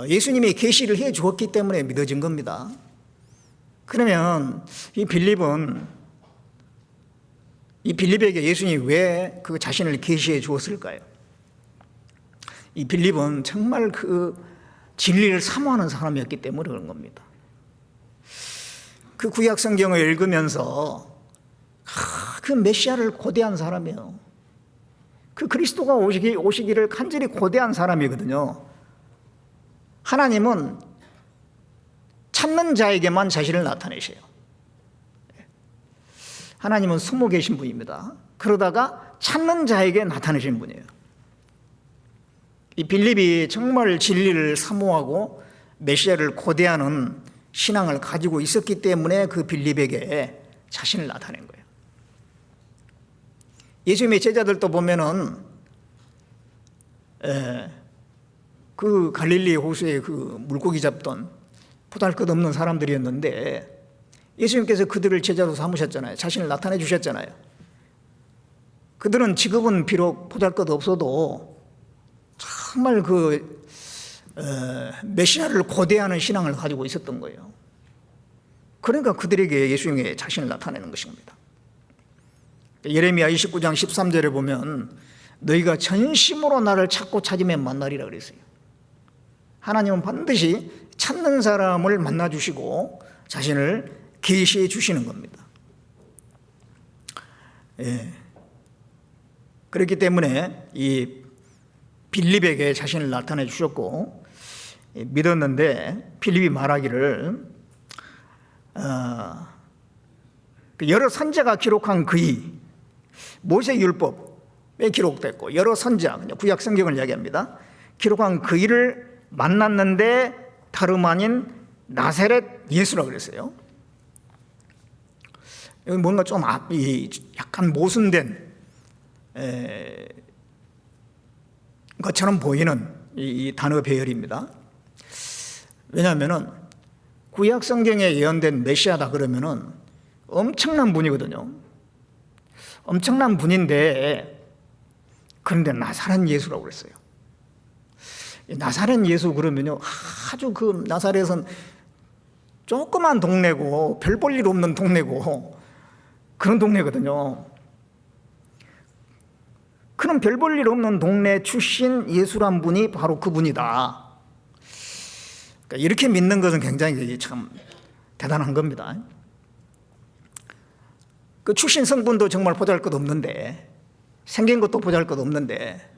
A: 예수님이 계시를 해 주었기 때문에 믿어진 겁니다. 그러면 이 빌립에게 예수님이 왜 그 자신을 계시해 주었을까요? 이 빌립은 정말 그 진리를 사모하는 사람이었기 때문에 그런 겁니다. 그 구약 성경을 읽으면서 그 메시아를 고대한 사람이에요. 그 그리스도가 오시기를 간절히 고대한 사람이거든요. 하나님은 찾는 자에게만 자신을 나타내셔요. 하나님은 숨어 계신 분입니다. 그러다가 찾는 자에게 나타내신 분이에요. 이 빌립이 정말 진리를 사모하고 메시아를 고대하는 신앙을 가지고 있었기 때문에 그 빌립에게 자신을 나타낸 거예요. 예수님의 제자들도 보면은 그 갈릴리 호수에 그 물고기 잡던 보잘것없는 사람들이었는데 예수님께서 그들을 제자로 삼으셨잖아요. 자신을 나타내 주셨잖아요. 그들은 직업은 비록 보잘것없어도 정말 그 메시아를 고대하는 신앙을 가지고 있었던 거예요. 그러니까 그들에게 예수님의 자신을 나타내는 것입니다. 예레미야 29장 13절에 보면 너희가 전심으로 나를 찾고 찾으면 만나리라 그랬어요. 하나님은 반드시 찾는 사람을 만나주시고 자신을 계시해 주시는 겁니다. 그렇기 때문에 이 빌립에게 자신을 나타내 주셨고 믿었는데 빌립이 말하기를 여러 선지자가 기록한 그의 모세율법에 기록됐고 여러 선지자, 구약 성경을 이야기합니다. 기록한 그 일을 만났는데 다름 아닌 나사렛 예수라고 그랬어요. 여기 뭔가 좀 약간 모순된 것처럼 보이는 이 단어 배열입니다. 왜냐하면 구약 성경에 예언된 메시아다 그러면은 엄청난 분이거든요. 엄청난 분인데 그런데 나사렛 예수라고 그랬어요. 나사렛 예수 그러면요, 아주 그 나사렛은 조그만 동네고 별 볼 일 없는 동네고 그런 동네거든요. 그런 별 볼 일 없는 동네 출신 예수란 분이 바로 그분이다. 그러니까 이렇게 믿는 것은 굉장히 참 대단한 겁니다. 그 출신 성분도 정말 보잘것없는데, 생긴 것도 보잘것없는데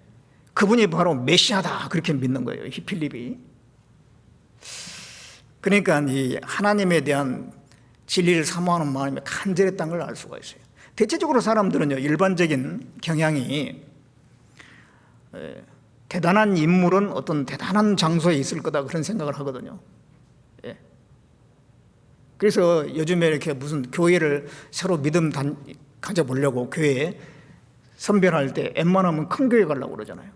A: 그분이 바로 메시아다 그렇게 믿는 거예요, 이 빌립이. 그러니까 이 하나님에 대한 진리를 사모하는 마음이 간절했다는 걸 알 수가 있어요. 대체적으로 사람들은요, 일반적인 경향이 대단한 인물은 어떤 대단한 장소에 있을 거다 그런 생각을 하거든요. 그래서 요즘에 이렇게 무슨 교회를 새로 믿음 가져보려고 교회에 선별할 때 웬만하면 큰 교회 가려고 그러잖아요.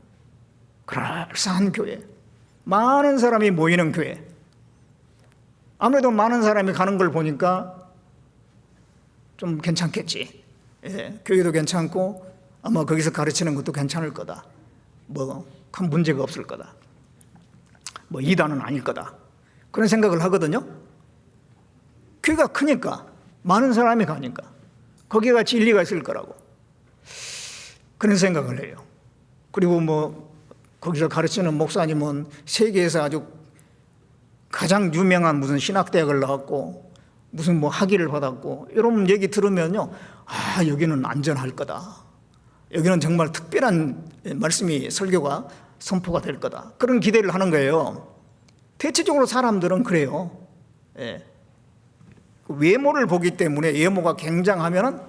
A: 그럴싸한 교회, 많은 사람이 모이는 교회. 아무래도 많은 사람이 가는 걸 보니까 좀 괜찮겠지. 교회도 괜찮고 아마 거기서 가르치는 것도 괜찮을 거다. 뭐 큰 문제가 없을 거다. 뭐 이단은 아닐 거다. 그런 생각을 하거든요. 교회가 크니까, 많은 사람이 가니까 거기가 진리가 있을 거라고 그런 생각을 해요. 그리고 뭐 거기서 가르치는 목사님은 세계에서 아주 가장 유명한 무슨 신학대학을 나왔고 무슨 뭐 학위를 받았고 이런 얘기 들으면요, 아, 여기는 안전할 거다. 여기는 정말 특별한 말씀이, 설교가 선포가 될 거다. 그런 기대를 하는 거예요. 대체적으로 사람들은 그래요. 외모를 보기 때문에 외모가 굉장하면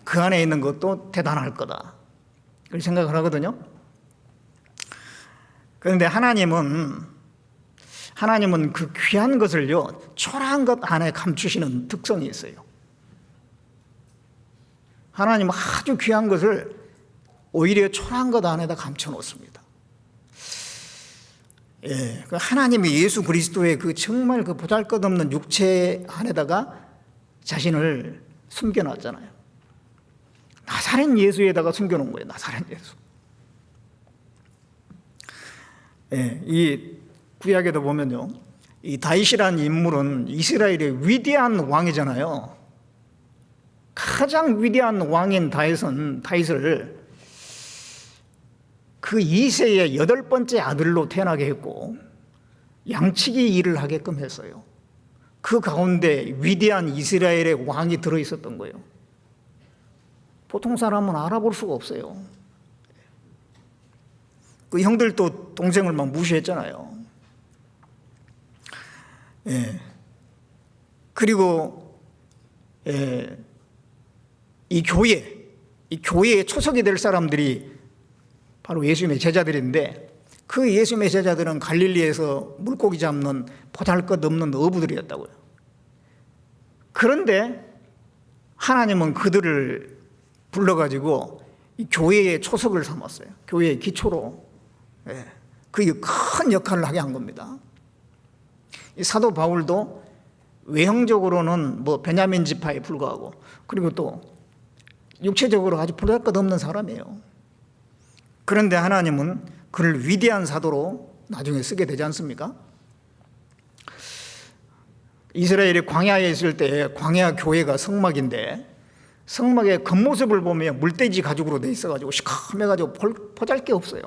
A: 그 안에 있는 것도 대단할 거다. 그렇게 생각을 하거든요. 그런데 하나님은 그 귀한 것을요, 초라한 것 안에 감추시는 특성이 있어요. 하나님은 아주 귀한 것을 오히려 초라한 것 안에다 감춰 놓습니다. 하나님이 예수 그리스도의 그 정말 그 보잘것없는 육체 안에다가 자신을 숨겨놨잖아요. 나사렛 예수에다가 숨겨놓은 거예요. 나사렛 예수. 이 구약에도 보면요, 이 다윗이라는 인물은 이스라엘의 위대한 왕이잖아요. 가장 위대한 왕인 다윗을 그 2세의 8번째 아들로 태어나게 했고 양치기 일을 하게끔 했어요. 그 가운데 위대한 이스라엘의 왕이 들어있었던 거예요. 보통 사람은 알아볼 수가 없어요. 그 형들도 동생을 막 무시했잖아요. 그리고 이 교회에 초석이 될 사람들이 바로 예수님의 제자들인데, 그 예수님의 제자들은 갈릴리에서 물고기 잡는 보잘것없는 어부들이었다고요. 그런데 하나님은 그들을 불러가지고 이 교회의 초석을 삼았어요. 교회의 기초로. 그게 큰 역할을 하게 한 겁니다. 이 사도 바울도 외형적으로는 뭐 베냐민 지파에 불과하고, 그리고 또 육체적으로 아주 보잘것없는 사람이에요. 그런데 하나님은 그를 위대한 사도로 나중에 쓰게 되지 않습니까? 이스라엘이 광야에 있을 때 광야 교회가 성막인데, 성막의 겉모습을 보면 물돼지 가죽으로 돼 있어가지고 시커매가지고 보잘 게 없어요.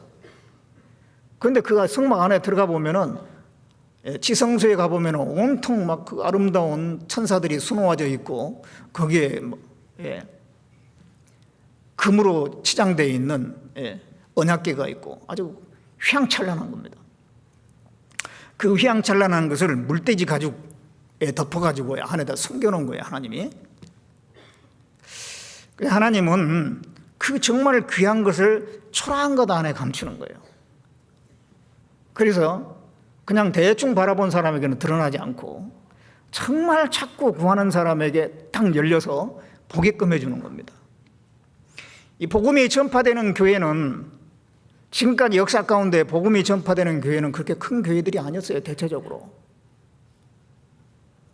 A: 그런데 그가 성막 안에 들어가 보면은, 지성소에 가 보면은 온통 막 그 아름다운 천사들이 수놓아져 있고, 거기에 금으로 치장되어 있는 언약궤가 있고 아주 휘황찬란한 겁니다. 그 휘황찬란한 것을 물돼지 가죽에 덮어가지고 안에다 숨겨놓은 거예요, 하나님이. 하나님은 그 정말 귀한 것을 초라한 것 안에 감추는 거예요. 그래서 그냥 대충 바라본 사람에게는 드러나지 않고 정말 찾고 구하는 사람에게 딱 열려서 보게끔 해주는 겁니다. 이 복음이 전파되는 교회는 지금까지 역사 가운데 복음이 전파되는 교회는 그렇게 큰 교회들이 아니었어요. 대체적으로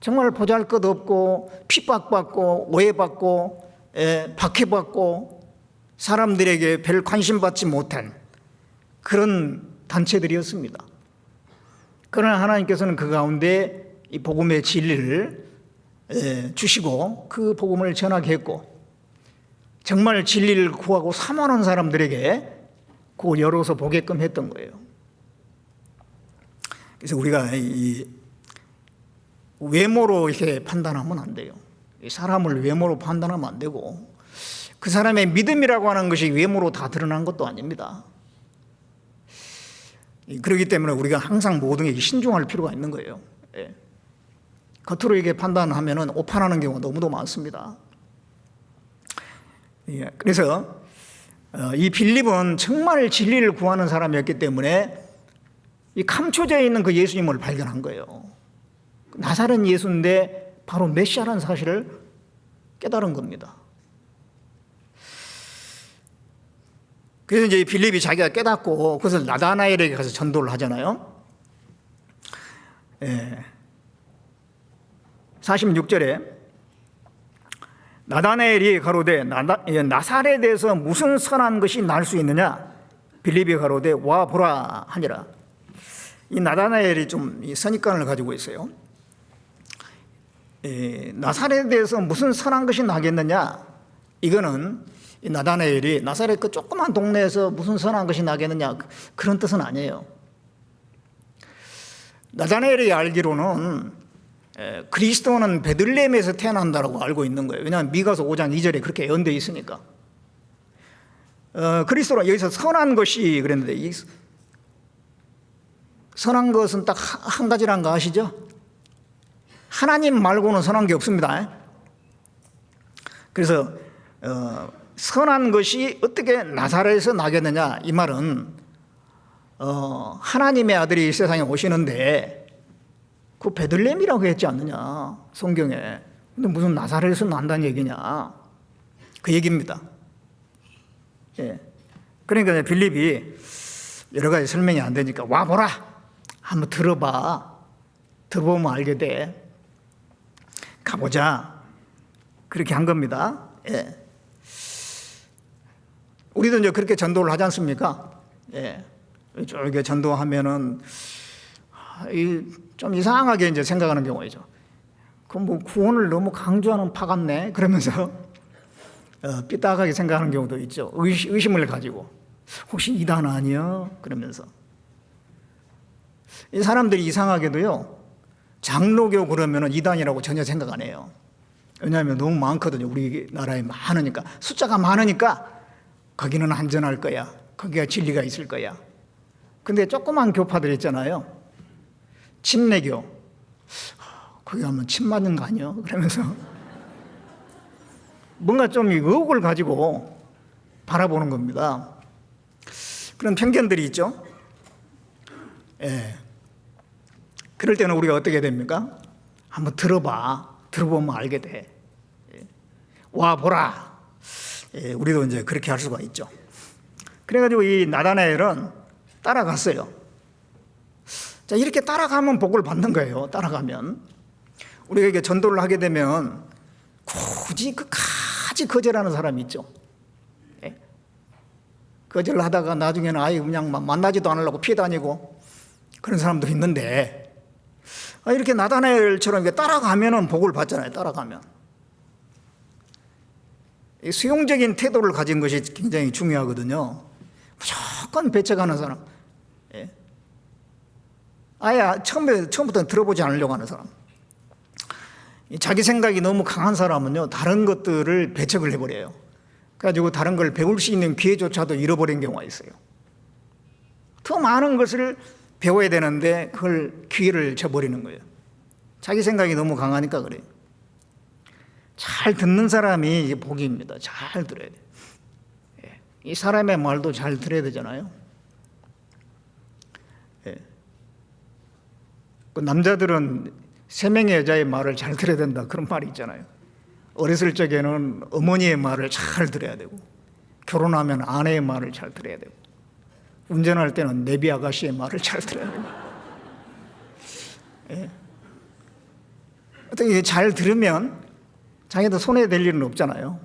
A: 정말 보잘것없고 핍박받고 오해받고 박해받고 사람들에게 별 관심받지 못한 그런 단체들이었습니다. 그러나 하나님께서는 그 가운데 이 복음의 진리를 주시고 그 복음을 전하게 했고 정말 진리를 구하고 사모하는 사람들에게 그 열어서 보게끔 했던 거예요. 그래서 우리가 이 외모로 이렇게 판단하면 안 돼요. 사람을 외모로 판단하면 안 되고 그 사람의 믿음이라고 하는 것이 외모로 다 드러난 것도 아닙니다. 그렇기 때문에 우리가 항상 모든 게 신중할 필요가 있는 거예요. 겉으로 이게 판단하면 오판하는 경우가 너무도 많습니다. 그래서 이 빌립은 정말 진리를 구하는 사람이었기 때문에 이 감춰져 있는 그 예수님을 발견한 거예요. 나사렛 예수인데 바로 메시아라는 사실을 깨달은 겁니다. 그래서 이제 빌립이 자기가 깨닫고 그것을 나다나엘에게 가서 전도를 하잖아요. 46절에 나다나엘이 가로되 나사렛에서 무슨 선한 것이 날 수 있느냐? 빌립이 가로되 와 보라 하니라. 이 나다나엘이 좀 선입관을 가지고 있어요. 나사렛에서 무슨 선한 것이 나겠느냐? 이거는 이 나다나엘이 나사렛 그 조그만 동네에서 무슨 선한 것이 나겠느냐 그런 뜻은 아니에요. 나다나엘이 알기로는 그리스도는 베들레헴에서 태어난다라고 알고 있는 거예요. 왜냐하면 미가서 5장 2절에 그렇게 예언되어 있으니까. 그리스도는 여기서 선한 것이 그랬는데 이 선한 것은 딱 한 가지란 거 아시죠? 하나님 말고는 선한 게 없습니다. 그래서 선한 것이 어떻게 나사렛에서 나겠느냐 이 말은 하나님의 아들이 세상에 오시는데 그 베들레헴이라고 했지 않느냐 성경에. 근데 무슨 나사렛에서 난다는 얘기냐 그 얘기입니다. 그러니까 빌립이 여러 가지 설명이 안 되니까 와 보라 한번 들어봐. 들어보면 알게 돼. 가보자. 그렇게 한 겁니다. 우리도 이제 그렇게 전도를 하지 않습니까? 이렇게 전도하면은 좀 이상하게 이제 생각하는 경우이죠. 그럼 뭐 구원을 너무 강조하는 파 같네? 그러면서 삐딱하게 생각하는 경우도 있죠. 의심을 가지고. 혹시 이단 아니야? 그러면서. 이 사람들이 이상하게도요, 장로교 그러면은 이단이라고 전혀 생각 안 해요. 왜냐하면 너무 많거든요. 우리나라에 많으니까. 숫자가 많으니까 거기는 안전할 거야. 거기가 진리가 있을 거야. 근데 조그만 교파들 있잖아요. 침례교. 거기 가면 침 맞는 거 아니야? 그러면서 뭔가 좀 의혹을 가지고 바라보는 겁니다. 그런 편견들이 있죠. 그럴 때는 우리가 어떻게 됩니까? 한번 들어봐. 들어보면 알게 돼. 와 보라. 우리도 이제 그렇게 할 수가 있죠. 그래가지고 이 나다나엘은 따라갔어요. 자, 이렇게 따라가면 복을 받는 거예요. 따라가면 우리가 이게 전도를 하게 되면 굳이 끝까지 거절하는 사람이 있죠. 거절을 하다가 나중에는 아예 그냥 만나지도 않으려고 피해 다니고 그런 사람도 있는데 이렇게 나다나엘처럼 따라가면은 복을 받잖아요. 따라가면 수용적인 태도를 가진 것이 굉장히 중요하거든요. 무조건 배척하는 사람, 아예 처음부터 들어보지 않으려고 하는 사람, 자기 생각이 너무 강한 사람은요 다른 것들을 배척을 해버려요. 그래가지고 다른 걸 배울 수 있는 기회조차도 잃어버린 경우가 있어요. 더 많은 것을 배워야 되는데 그걸 기회를 줘버리는 거예요. 자기 생각이 너무 강하니까 그래요. 잘 듣는 사람이 복입니다. 잘 들어야 돼요. 이 사람의 말도 잘 들어야 되잖아요. 예. 그 남자들은 3명의 여자의 말을 잘 들어야 된다, 그런 말이 있잖아요. 어렸을 적에는 어머니의 말을 잘 들어야 되고, 결혼하면 아내의 말을 잘 들어야 되고, 운전할 때는 내비 아가씨의 말을 잘 들어야 되고. 예. 어떻게 잘 들으면 자기도 손해될 일은 없잖아요.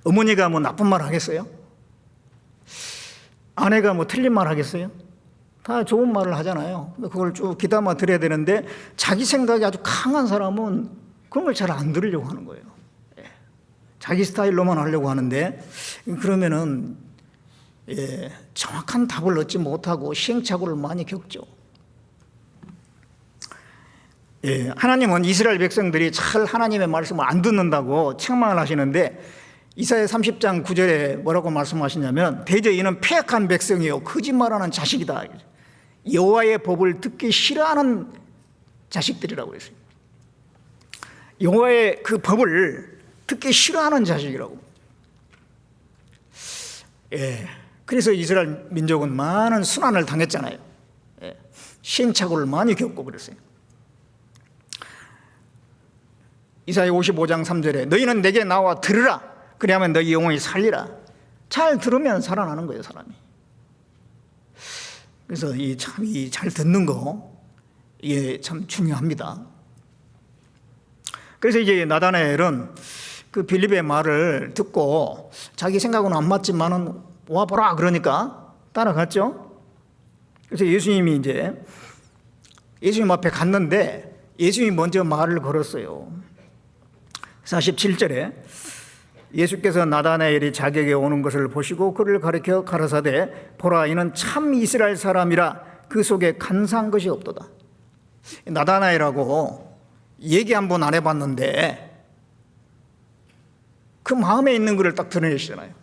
A: 어머니가 뭐 나쁜 말 하겠어요? 아내가 뭐 틀린 말 하겠어요? 다 좋은 말을 하잖아요. 그걸 쭉 귀담아 들어야 되는데, 자기 생각이 아주 강한 사람은 그런 걸 잘 안 들으려고 하는 거예요. 예. 자기 스타일로만 하려고 하는데, 그러면은 정확한 답을 얻지 못하고 시행착오를 많이 겪죠. 하나님은 이스라엘 백성들이 잘 하나님의 말씀을 안 듣는다고 책망을 하시는데, 이사야 30장 9절에 뭐라고 말씀하시냐면, 대저 이는 패역한 백성이요 거짓말하는 자식이다. 여호와의 법을 듣기 싫어하는 자식들이라고 했어요. 여호와의 그 법을 듣기 싫어하는 자식이라고. 그래서 이스라엘 민족은 많은 순환을 당했잖아요. 시행착오를 많이 겪고 그랬어요. 이사야 55장 3절에 너희는 내게 나와 들으라. 그리하면 너희 영혼이 살리라. 잘 들으면 살아나는 거예요, 사람이. 그래서 이 잘 듣는 거, 이게 참 중요합니다. 그래서 이제 나다나엘은 그 빌립의 말을 듣고 자기 생각은 안 맞지만은 와보라 그러니까 따라갔죠. 그래서 예수님 앞에 갔는데 예수님이 먼저 말을 걸었어요. 47절에 예수께서 나다나엘이 자기에게 오는 것을 보시고 그를 가리켜 가라사대 보라 이는 참 이스라엘 사람이라 그 속에 간사한 것이 없도다. 나다나엘하고 얘기 한번 안 해봤는데 그 마음에 있는 것을 딱 드러내시잖아요.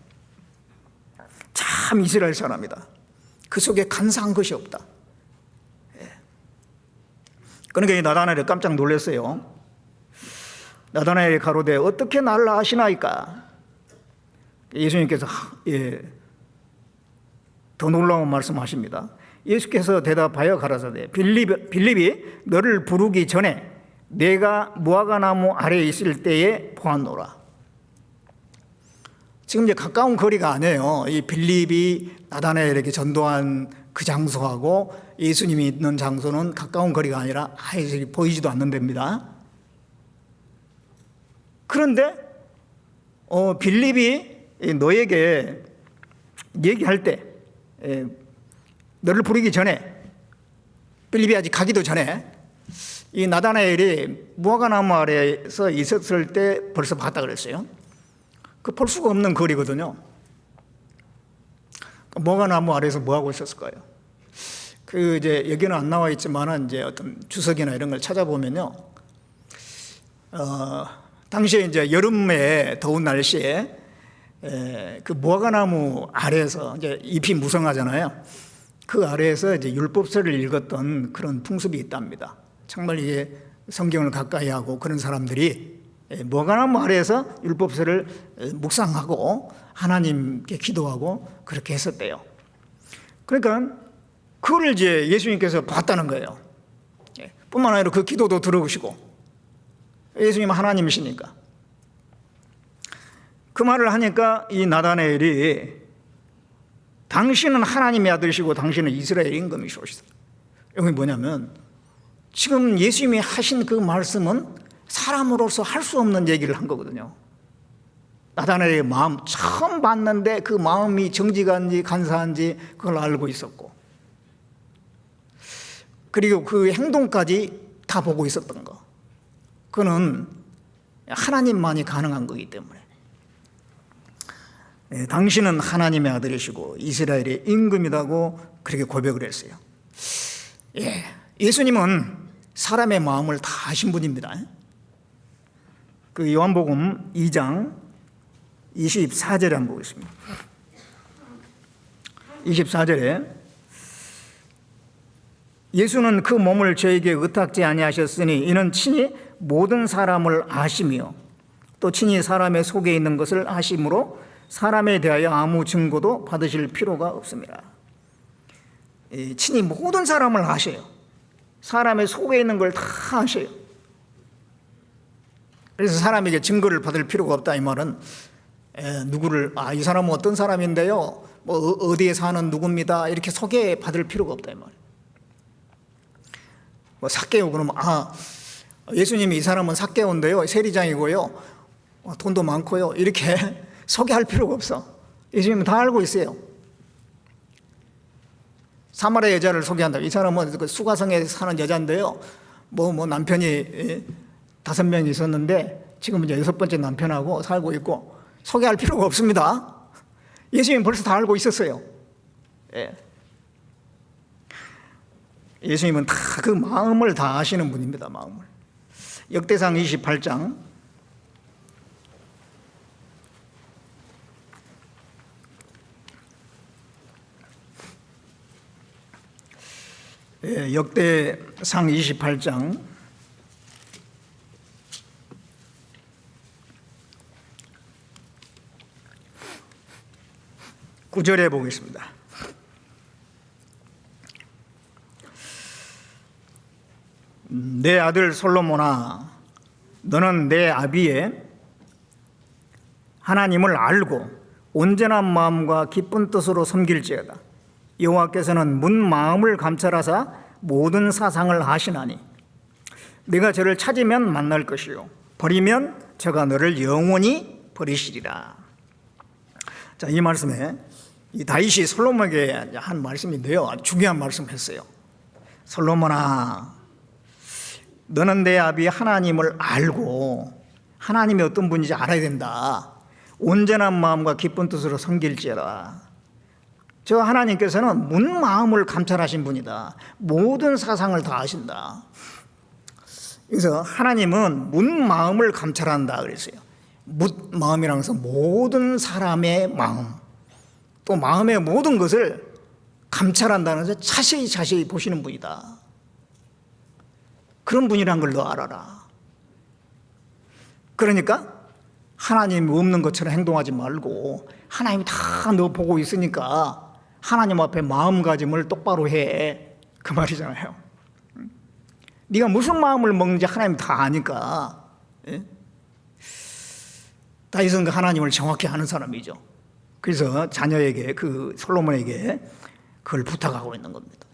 A: 참 이스라엘 사람이다. 그 속에 간사한 것이 없다. 그러니까 이 나다나엘이 깜짝 놀랐어요. 나다나엘이 가로되 어떻게 나를 아시나이까? 예수님께서 더 놀라운 말씀하십니다. 예수께서 대답하여 가라사대 빌립이 너를 부르기 전에 내가 무화과나무 아래에 있을 때에 보았노라. 지금 이제 가까운 거리가 아니에요. 이 빌립이 나다나엘에게 전도한 그 장소하고 예수님이 있는 장소는 가까운 거리가 아니라 아예 보이지도 않는 데입니다. 그런데 빌립이 너에게 얘기할 때 너를 부르기 전에, 빌립이 아직 가기도 전에 이 나다나엘이 무화과나무 아래에서 있었을 때 벌써 봤다 그랬어요. 그 볼 수가 없는 거리거든요. 무화과나무 아래에서 뭐 하고 있었을까요? 그 이제 여기는 안 나와 있지만은 이제 어떤 주석이나 이런 걸 찾아보면요, 당시에 이제 여름에 더운 날씨에 그 무화과나무 아래에서 이제 잎이 무성하잖아요. 그 아래에서 이제 율법서를 읽었던 그런 풍습이 있답니다. 정말 이게 성경을 가까이 하고 그런 사람들이 무화과나무 아래에서 율법서를 묵상하고 하나님께 기도하고 그렇게 했었대요. 그러니까 그걸 이제 예수님께서 봤다는 거예요. 뿐만 아니라 그 기도도 들어오시고, 예수님은 하나님이시니까. 그 말을 하니까 이 나다나엘이 당신은 하나님의 아들이시고 당신은 이스라엘 임금이시오시다. 여기 뭐냐면 지금 예수님이 하신 그 말씀은 사람으로서 할 수 없는 얘기를 한 거거든요. 나다나엘의 마음, 처음 봤는데 그 마음이 정직한지 간사한지 그걸 알고 있었고, 그리고 그 행동까지 다 보고 있었던 거. 그거는 하나님만이 가능한 거기 때문에. 당신은 하나님의 아들이시고 이스라엘의 임금이라고 그렇게 고백을 했어요. 예수님은 사람의 마음을 다 아신 분입니다. 그 요한복음 2장 24절에 한번 보겠습니다. 24절에 예수는 그 몸을 저에게 의탁지 아니하셨으니 이는 친히 모든 사람을 아시며 또 친히 사람의 속에 있는 것을 아심으로 사람에 대하여 아무 증거도 받으실 필요가 없습니다. 친히 모든 사람을 아셔요. 사람의 속에 있는 걸 다 아셔요. 그래서 사람에게 증거를 받을 필요가 없다 이 말은 누구를 이 사람은 어떤 사람인데요, 뭐 어디에 사는 누구입니다 이렇게 소개받을 필요가 없다 이 말이에요. 뭐 삭개오 그러면 예수님이 이 사람은 삭개오인데요, 세리장이고요, 돈도 많고요 이렇게 소개할 필요가 없어. 예수님은 다 알고 있어요. 사마리아 여자를 소개한다. 이 사람은 그 수가성에 사는 여자인데요, 뭐 남편이 5명이 있었는데 지금 이제 6번째 남편하고 살고 있고, 소개할 필요가 없습니다. 예수님은 벌써 다 알고 있었어요. 예수님은 다 그 마음을 다 아시는 분입니다. 마음을. 역대상 28장 역대상 28장 9절에 보겠습니다. 내 아들 솔로몬아, 너는 내 아비의 하나님을 알고 온전한 마음과 기쁜 뜻으로 섬길지어다. 여호와께서는 문 마음을 감찰하사 모든 사상을 아시나니 네가 저를 찾으면 만날 것이요 버리면 저가 너를 영원히 버리시리라. 자, 이 말씀에 이 다윗이 솔로몬에게 한 말씀인데요, 아주 중요한 말씀했어요. 솔로몬아, 너는 내 아비 하나님을 알고 하나님이 어떤 분인지 알아야 된다. 온전한 마음과 기쁜 뜻으로 섬길지어다. 저 하나님께서는 문 마음을 감찰하신 분이다. 모든 사상을 다 아신다. 그래서 하나님은 문 마음을 감찰한다 그랬어요. 문 마음이라는 것은 모든 사람의 마음, 또 마음의 모든 것을 감찰한다는 것을 자세히 보시는 분이다. 그런 분이란 걸 너 알아라. 그러니까 하나님이 없는 것처럼 행동하지 말고 하나님이 다 너 보고 있으니까 하나님 앞에 마음가짐을 똑바로 해, 그 말이잖아요. 네가 무슨 마음을 먹는지 하나님 다 아니까. 다윗은 그 하나님을 정확히 아는 사람이죠. 그래서 자녀에게, 그 솔로몬에게 그걸 부탁하고 있는 겁니다.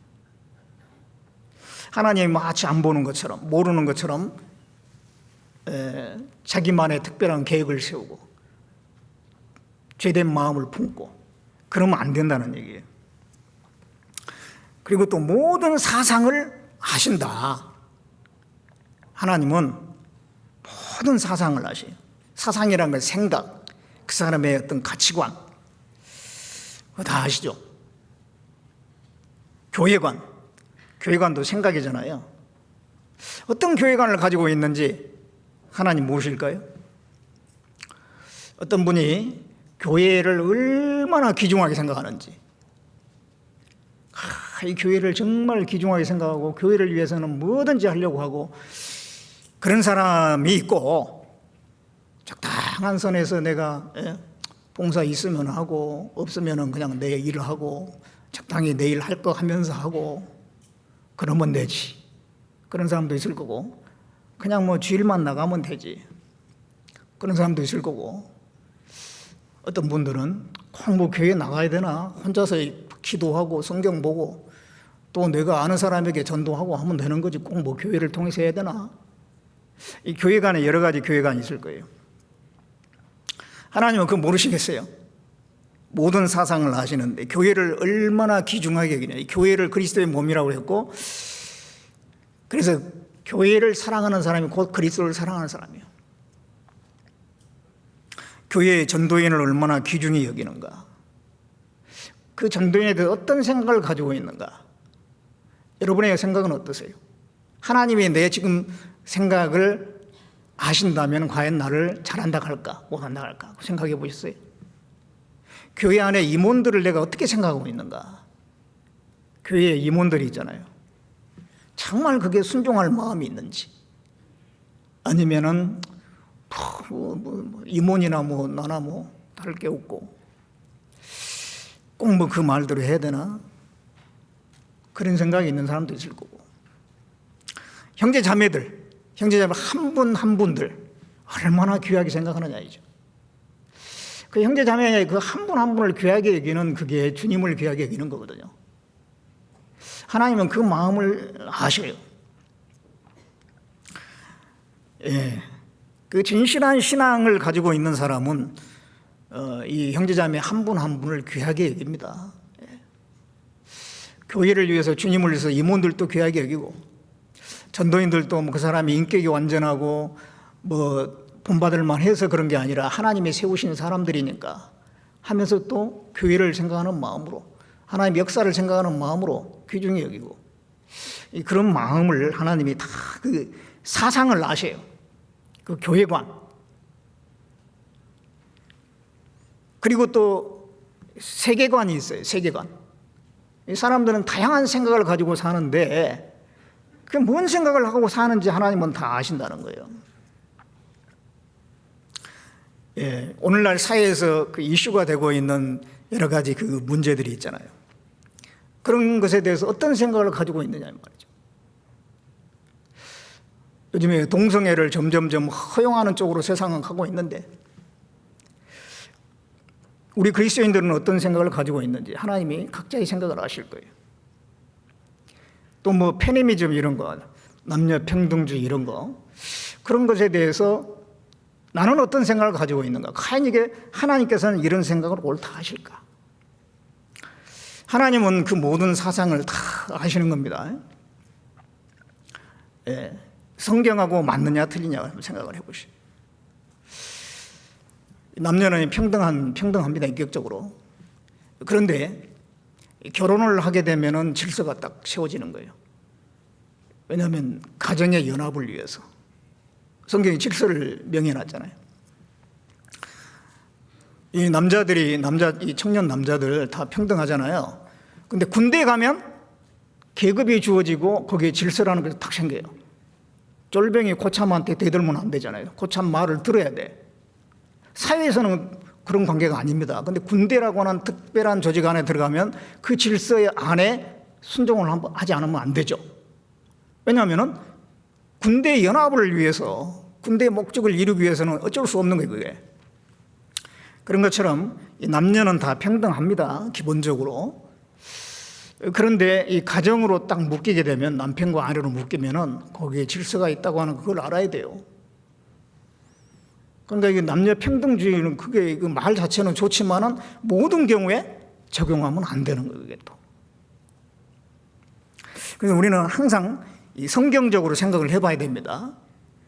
A: 하나님이 마치 안 보는 것처럼, 모르는 것처럼 자기만의 특별한 계획을 세우고 죄된 마음을 품고 그러면 안 된다는 얘기예요. 그리고 또 모든 사상을 아신다. 하나님은 모든 사상을 아셔요. 사상이라는 건 생각, 그 사람의 어떤 가치관, 그거 다 아시죠? 교회관도 생각이잖아요. 어떤 교회관을 가지고 있는지 하나님 모실까요? 어떤 분이 교회를 얼마나 귀중하게 생각하는지, 이 교회를 정말 귀중하게 생각하고 교회를 위해서는 뭐든지 하려고 하고 그런 사람이 있고, 적당한 선에서 내가 봉사 있으면 하고 없으면 그냥 내 일을 하고 적당히 내 일 할 거 하면서 하고 그러면 되지, 그런 사람도 있을 거고, 그냥 뭐 주일만 나가면 되지, 그런 사람도 있을 거고, 어떤 분들은 꼭 뭐 교회 나가야 되나, 혼자서 기도하고 성경 보고 또 내가 아는 사람에게 전도하고 하면 되는 거지, 꼭 뭐 교회를 통해서 해야 되나. 이 교회관에 여러 가지 교회관이 있을 거예요. 하나님은 그거 모르시겠어요? 모든 사상을 아시는데 교회를 얼마나 귀중하게 여기냐. 이 교회를 그리스도의 몸이라고 했고, 그래서 교회를 사랑하는 사람이 곧 그리스도를 사랑하는 사람이에요. 교회의 전도인을 얼마나 귀중히 여기는가, 그 전도인에 대해 어떤 생각을 가지고 있는가. 여러분의 생각은 어떠세요? 하나님이 내 지금 생각을 아신다면 과연 나를 잘한다 할까 못한다 할까 생각해 보셨어요? 교회 안에 임원들을 내가 어떻게 생각하고 있는가. 교회에 임원들이 있잖아요. 정말 그게 순종할 마음이 있는지, 아니면은 임원이나 나나 다를 게 없고 꼭 뭐 그 말대로 해야 되나 그런 생각이 있는 사람도 있을 거고 형제 자매 한 분 한 분들 얼마나 귀하게 생각하느냐 이죠. 그 형제 자매 그 한 분 한 분을 귀하게 여기는 그게 주님을 귀하게 여기는 거거든요. 하나님은 그 마음을 아셔요. 예, 그 진실한 신앙을 가지고 있는 사람은 이 형제자매 한 분 한 분을 귀하게 여깁니다. 예. 교회를 위해서 주님을 위해서 임원들도 귀하게 여기고 전도인들도 뭐 그 사람이 인격이 완전하고 뭐 본받을 만해서 그런 게 아니라 하나님이 세우신 사람들이니까 하면서 또 교회를 생각하는 마음으로 하나님의 역사를 생각하는 마음으로 귀중히 여기고 그런 마음을 하나님이 다 그 사상을 아셔요. 그 교회관 그리고 또 세계관이 있어요. 세계관. 이 사람들은 다양한 생각을 가지고 사는데 그 뭔 생각을 하고 사는지 하나님은 다 아신다는 거예요. 예, 오늘날 사회에서 그 이슈가 되고 있는 여러 가지 그 문제들이 있잖아요. 그런 것에 대해서 어떤 생각을 가지고 있느냐 말이죠. 요즘에 동성애를 점점점 허용하는 쪽으로 세상은 가고 있는데 우리 그리스도인들은 어떤 생각을 가지고 있는지 하나님이 각자의 생각을 아실 거예요. 또 뭐 페미니즘 이런 거, 남녀 평등주의 이런 거 그런 것에 대해서 나는 어떤 생각을 가지고 있는가? 과연 이게 하나님께서는 이런 생각을 옳다 하실까? 하나님은 그 모든 사상을 다 아시는 겁니다. 예, 성경하고 맞느냐 틀리냐 생각을 해보시죠. 남녀는 평등합니다, 인격적으로. 그런데 결혼을 하게 되면은 질서가 딱 세워지는 거예요. 왜냐하면 가정의 연합을 위해서. 성경이 질서를 명해놨잖아요. 이 이 청년 남자들 다 평등하잖아요. 근데 군대에 가면 계급이 주어지고 거기에 질서라는 것이 딱 생겨요. 쫄병이 고참한테 대들면 안 되잖아요. 고참 말을 들어야 돼. 사회에서는 그런 관계가 아닙니다. 근데 군대라고 하는 특별한 조직 안에 들어가면 그 질서 안에 순종을 하지 않으면 안 되죠. 왜냐하면 군대 연합을 위해서 군대의 목적을 이루기 위해서는 어쩔 수 없는 거예요. 그게. 그런 것처럼 이 남녀는 다 평등합니다. 기본적으로. 그런데 이 가정으로 딱 묶이게 되면 남편과 아내로 묶이면은 거기에 질서가 있다고 하는 그걸 알아야 돼요. 그러니까 이게 남녀 평등주의는 그게 그 말 자체는 좋지만은 모든 경우에 적용하면 안 되는 거예요. 그게 또. 그래서 우리는 항상 이 성경적으로 생각을 해봐야 됩니다.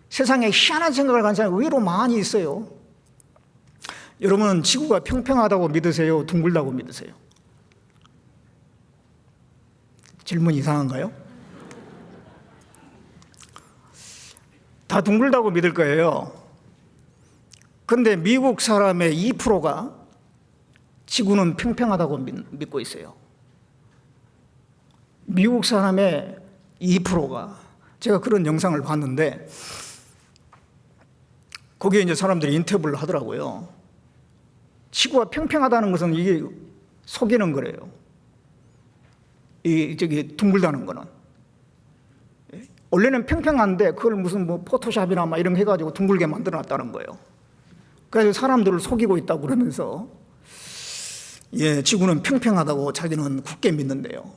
A: 세상에 희한한 생각을 가는 사람이 의외로 많이 있어요. 여러분은 지구가 평평하다고 믿으세요? 둥글다고 믿으세요? 질문 이상한가요? 다 둥글다고 믿을 거예요. 그런데 미국 사람의 2%가 지구는 평평하다고 믿고 있어요. 미국 사람의 2%가 제가 그런 영상을 봤는데 거기에 이제 사람들이 인터뷰를 하더라고요. 지구가 평평하다는 것은 이게 속이는 거래요. 저기 둥글다는 거는. 원래는 평평한데 그걸 무슨 뭐 포토샵이나 막 이런 거 해가지고 둥글게 만들어 놨다는 거예요. 그래서 사람들을 속이고 있다고 그러면서 예, 지구는 평평하다고 자기는 굳게 믿는데요.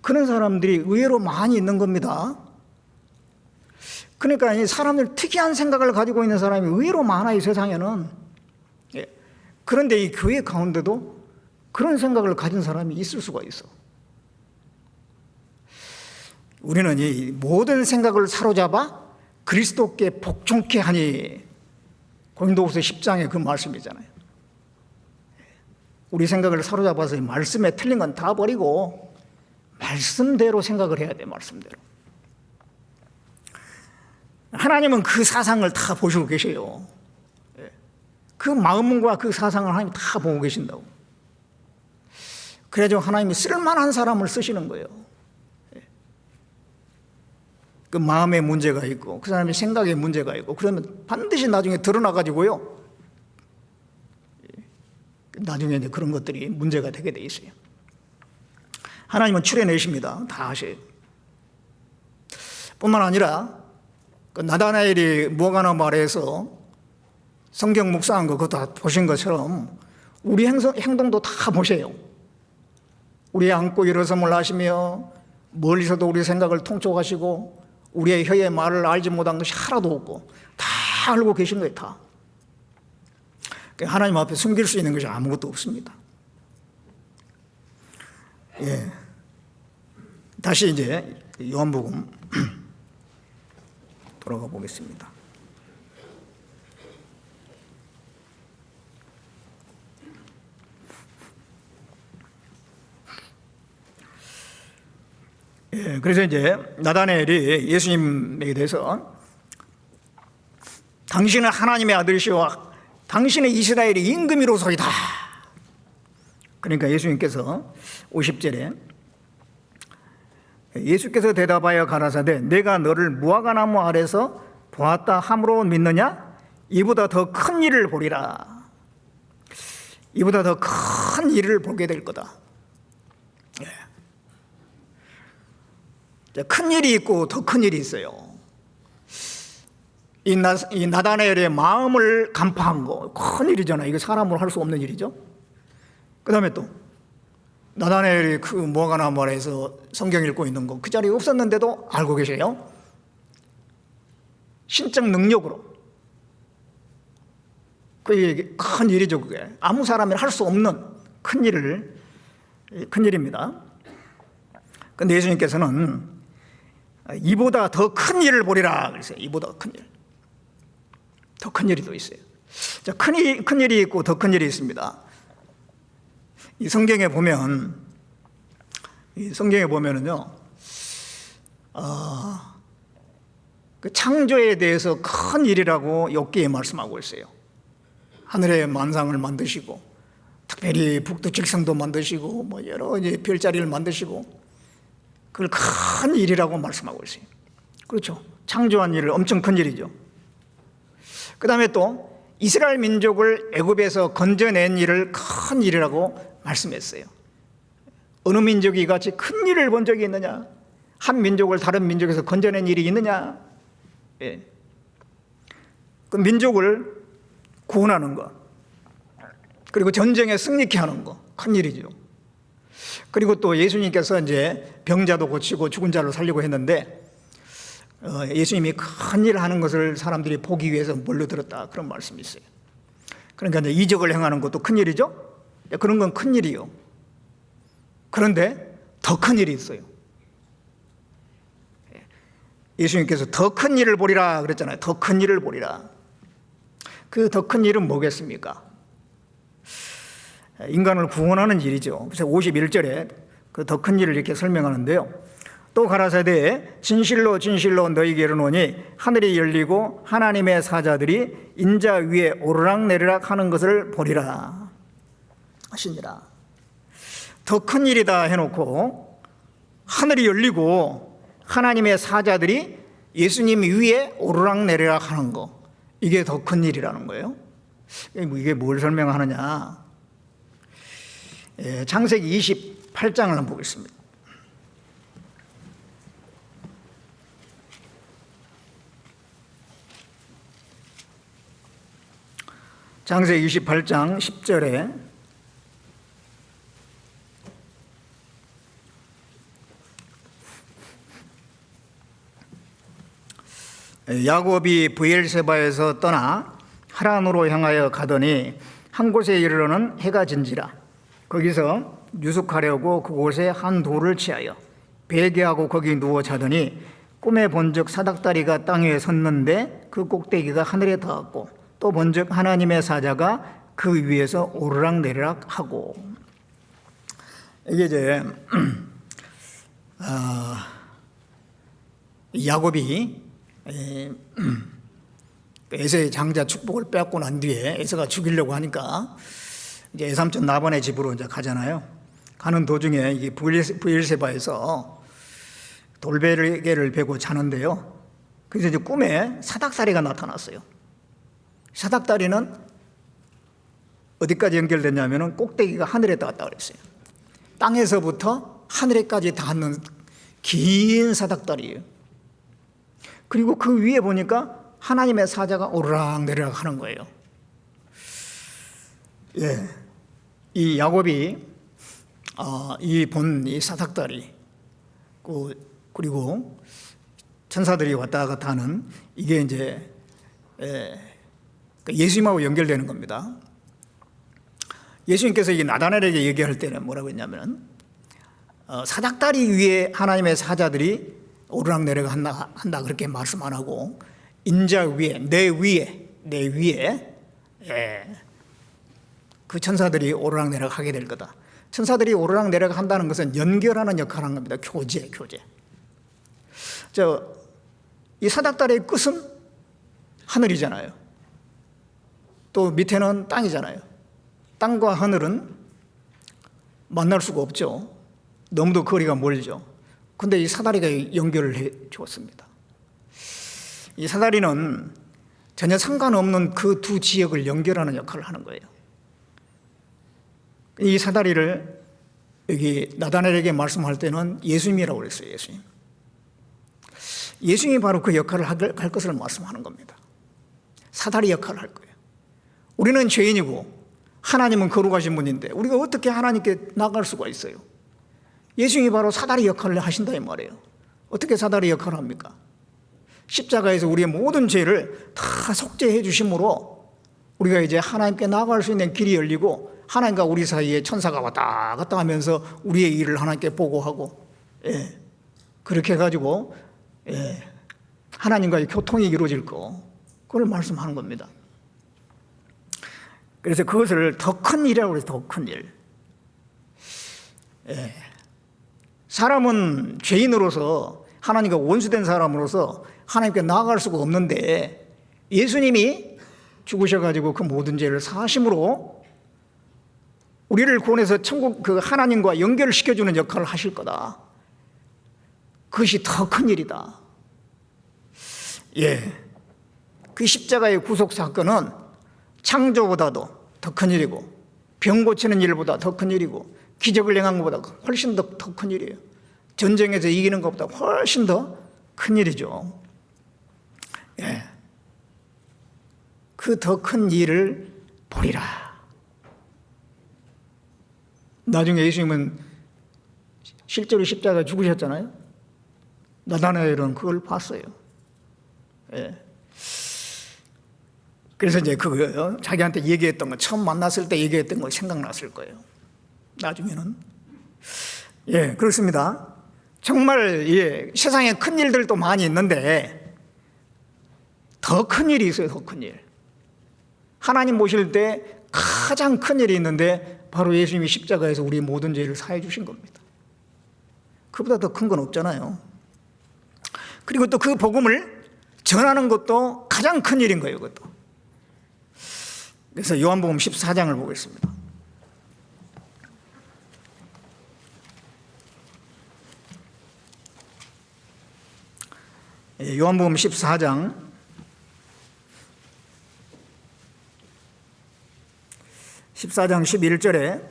A: 그런 사람들이 의외로 많이 있는 겁니다. 그러니까 이 사람들 특이한 생각을 가지고 있는 사람이 의외로 많아요, 세상에는. 예. 그런데 이 교회 가운데도 그런 생각을 가진 사람이 있을 수가 있어. 우리는 이 모든 생각을 사로잡아 그리스도께 복종케 하니 고린도후서 10장에 그 말씀이잖아요. 우리 생각을 사로잡아서 말씀에 틀린 건 다 버리고 말씀대로 생각을 해야 돼, 말씀대로. 하나님은 그 사상을 다 보시고 계셔요. 그 마음과 그 사상을 하나님이 다 보고 계신다고. 그래서 하나님이 쓸만한 사람을 쓰시는 거예요. 그 마음에 문제가 있고 그 사람의 생각에 문제가 있고 그러면 반드시 나중에 드러나가지고요. 나중에 이제 그런 것들이 문제가 되게 돼 있어요. 하나님은 추려내십니다. 다 하셔요. 뿐만 아니라 그 나다나엘이 무화과나무 아래에서 성경 묵상한 거 그거 다 보신 것처럼 우리 행동도 다 보세요. 우리의 앉고 일어섬을 아시며 멀리서도 우리 생각을 통촉하시고 우리의 혀의 말을 알지 못한 것이 하나도 없고 다 알고 계신 거예요. 다. 하나님 앞에 숨길 수 있는 것이 아무것도 없습니다. 예. 다시 이제 요한복음 돌아가 보겠습니다. 예, 그래서 이제 나다나엘이 예수님에 대해서 당신은 하나님의 아들이시오, 당신은 이스라엘의 임금이로소이다. 그러니까 예수님께서 50절에 예수께서 대답하여 가라사대 내가 너를 무화과나무 아래서 보았다 함으로 믿느냐? 이보다 더 큰 일을 보리라. 이보다 더 큰 일을 보게 될 거다. 큰 일이 있고 더 큰 일이 있어요. 이 나다나엘의 마음을 간파한 거 큰 일이잖아요. 이거 사람으로 할 수 없는 일이죠. 그 다음에 또 나다나엘이 그 무화과나무 아래에서 성경 읽고 있는 거 그 자리에 없었는데도 알고 계세요. 신적 능력으로. 그게 큰 일이죠. 그게 아무 사람이 할 수 없는 큰 일입니다. 그런데 예수님께서는 이보다 더 큰 일을 보리라 그랬어요. 이보다 큰 일. 더 큰 일이 또 있어요. 자, 큰 일이 있고 더 큰 일이 있습니다. 이 성경에 보면은요, 그 창조에 대해서 큰 일이라고 욥기에 말씀하고 있어요. 하늘의 만상을 만드시고, 특별히 북두칠성도 만드시고, 뭐 여러 이제 별자리를 만드시고, 그걸 큰 일이라고 말씀하고 있어요. 그렇죠. 창조한 일을 엄청 큰 일이죠. 그 다음에 또 이스라엘 민족을 애굽에서 건져낸 일을 큰 일이라고 말씀했어요. 어느 민족이 이같이 큰 일을 본 적이 있느냐? 한 민족을 다른 민족에서 건져낸 일이 있느냐? 예. 그 민족을 구원하는 것, 그리고 전쟁에 승리케 하는 것, 큰 일이죠. 그리고 또 예수님께서 이제 병자도 고치고 죽은 자를 살리고 했는데 예수님이 큰 일을 하는 것을 사람들이 보기 위해서 몰려들었다, 그런 말씀이 있어요. 그러니까 이제 이적을 행하는 것도 큰 일이죠. 그런 건 큰 일이요. 그런데 더 큰 일이 있어요. 예수님께서 더 큰 일을 보리라 그랬잖아요. 더 큰 일을 보리라. 그 더 큰 일은 뭐겠습니까? 인간을 구원하는 일이죠. 그래서 51절에 그 더 큰 일을 이렇게 설명하는데요. 또 가라사대 진실로 진실로 너희에게 이르노니 하늘이 열리고 하나님의 사자들이 인자 위에 오르락내리락 하는 것을 보리라 하시니라. 더 큰 일이다 해놓고 하늘이 열리고 하나님의 사자들이 예수님 위에 오르락내리락 하는 거, 이게 더 큰 일이라는 거예요. 이게 뭘 설명하느냐? 창세기 28장을 한번 보겠습니다. 창세기 28장 10절에 야곱이 브엘세바에서 떠나 하란으로 향하여 가더니 한 곳에 이르러는 해가 진지라. 거기서 유숙하려고 그곳에 한 돌을 취하여 베개하고 거기 누워 자더니 꿈에 본즉 사닥다리가 땅 위에 섰는데 그 꼭대기가 하늘에 닿았고 또 본즉 하나님의 사자가 그 위에서 오르락내리락 하고. 이게 이제 야곱이 에서의 장자 축복을 빼앗고 난 뒤에 에서가 죽이려고 하니까 이제 외삼촌 라반의 집으로 이제 가잖아요. 가는 도중에 이게 브엘세바에서 돌베개를 베고 자는데요. 그래서 이제 꿈에 사닥다리가 나타났어요. 사닥다리는 어디까지 연결됐냐면 꼭대기가 하늘에 닿았다 그랬어요. 땅에서부터 하늘에까지 닿는 긴 사닥다리예요. 그리고 그 위에 보니까 하나님의 사자가 오르락 내리락 하는 거예요. 예, 이 야곱이 이 사닥다리 그리고 천사들이 왔다 갔다 하는 이게 이제 예수님하고 연결되는 겁니다. 예수님께서 이 나다나엘에게 얘기할 때는 뭐라고 했냐면 사닥다리 위에 하나님의 사자들이 오르락내리락 한다 그렇게 말씀 안 하고 인자 위에 내 위에 그 천사들이 오르락내리락 하게 될 거다. 천사들이 오르락내리락 한다는 것은 연결하는 역할을 하는 겁니다. 교제. 이 사닥다리의 끝은 하늘이잖아요. 또 밑에는 땅이잖아요. 땅과 하늘은 만날 수가 없죠. 너무도 거리가 멀죠. 근데 이 사다리가 연결을 해 주었습니다. 이 사다리는 전혀 상관없는 그 두 지역을 연결하는 역할을 하는 거예요. 이 사다리를 여기 나다나엘에게 말씀할 때는 예수님이라고 그랬어요. 예수님이 바로 그 역할을 할 것을 말씀하는 겁니다. 사다리 역할을 할 거예요. 우리는 죄인이고 하나님은 거룩하신 분인데 우리가 어떻게 하나님께 나갈 수가 있어요? 예수님이 바로 사다리 역할을 하신다 이 말이에요. 어떻게 사다리 역할을 합니까? 십자가에서 우리의 모든 죄를 다 속죄해 주심으로 우리가 이제 하나님께 나아갈 수 있는 길이 열리고 하나님과 우리 사이에 천사가 왔다 갔다 하면서 우리의 일을 하나님께 보고하고 그렇게 해가지고 하나님과의 교통이 이루어질 거 그걸 말씀하는 겁니다. 그래서 그것을 더 큰 일이라고 해서 더 큰 일. 사람은 죄인으로서 하나님과 원수된 사람으로서 하나님께 나아갈 수가 없는데 예수님이 죽으셔가지고 그 모든 죄를 사하심으로 우리를 구원해서 천국 그 하나님과 연결을 시켜주는 역할을 하실 거다. 그것이 더 큰 일이다. 그 십자가의 구속 사건은 창조보다도 더 큰 일이고 병 고치는 일보다 더 큰 일이고 기적을 행한 것보다 훨씬 더 큰 일이에요. 전쟁에서 이기는 것보다 훨씬 더 큰 일이죠. 그 더 큰 일을 보리라. 나중에 예수님은 실제로 십자가에 죽으셨잖아요. 나다나엘은 그걸 봤어요. 그래서 이제 그거 자기한테 얘기했던 거 처음 만났을 때 얘기했던 거 생각났을 거예요. 나중에는 그렇습니다. 정말 세상에 큰 일들도 많이 있는데 더 큰 일이 있어요. 더 큰 일. 하나님 모실 때 가장 큰 일이 있는데 바로 예수님이 십자가에서 우리 모든 죄를 사해 주신 겁니다. 그보다 더 큰 건 없잖아요. 그리고 또 그 복음을 전하는 것도 가장 큰 일인 거예요. 그것도. 그래서 요한복음 14장을 보겠습니다. 요한복음 14장 11절에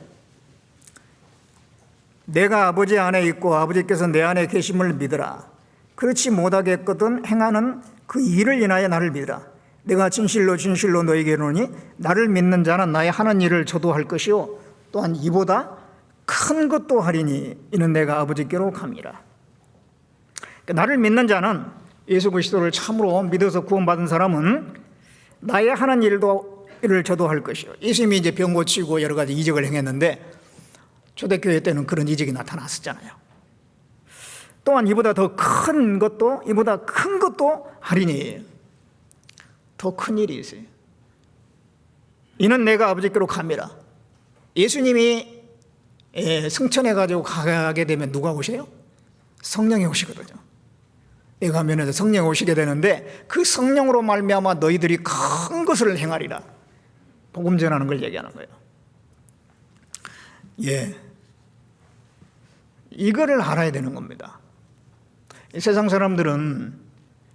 A: 내가 아버지 안에 있고 아버지께서 내 안에 계심을 믿으라. 그렇지 못하겠거든 행하는 그 일을 인하여 나를 믿으라. 내가 진실로 너에게 이르노니 나를 믿는 자는 나의 하는 일을 저도 할 것이요 또한 이보다 큰 것도 하리니 이는 내가 아버지께로 감이라. 나를 믿는 자는 예수 그리스도를 참으로 믿어서 구원받은 사람은 나의 하는 일을 저도 할 것이요. 예수님이 이제 병 고치고 여러 가지 이적을 행했는데 초대교회 때는 그런 이적이 나타났었잖아요. 또한 이보다 더 큰 것도 하리니 더 큰 일이 있어요. 이는 내가 아버지께로 감이라. 예수님이 승천해가지고 가게 되면 누가 오세요? 성령이 오시거든요. 가면 성령이 오시게 되는데 그 성령으로 말미암아 너희들이 큰 것을 행하리라. 복음 전하는 걸 얘기하는 거예요. 이거를 알아야 되는 겁니다. 세상 사람들은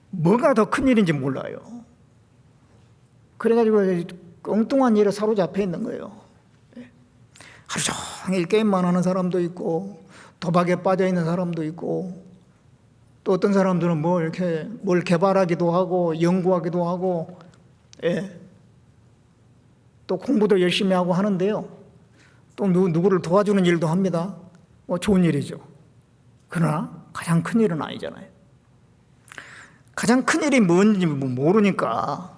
A: 뭐가 더 큰 일인지 몰라요. 그래가지고 엉뚱한 일에 사로잡혀 있는 거예요. 하루 종일 게임만 하는 사람도 있고, 도박에 빠져 있는 사람도 있고, 또 어떤 사람들은 뭐 이렇게 뭘 개발하기도 하고 연구하기도 하고, 또 공부도 열심히 하고 하는데요. 또 누구를 도와주는 일도 합니다. 뭐 좋은 일이죠. 그러나 가장 큰 일은 아니잖아요. 가장 큰 일이 뭔지 모르니까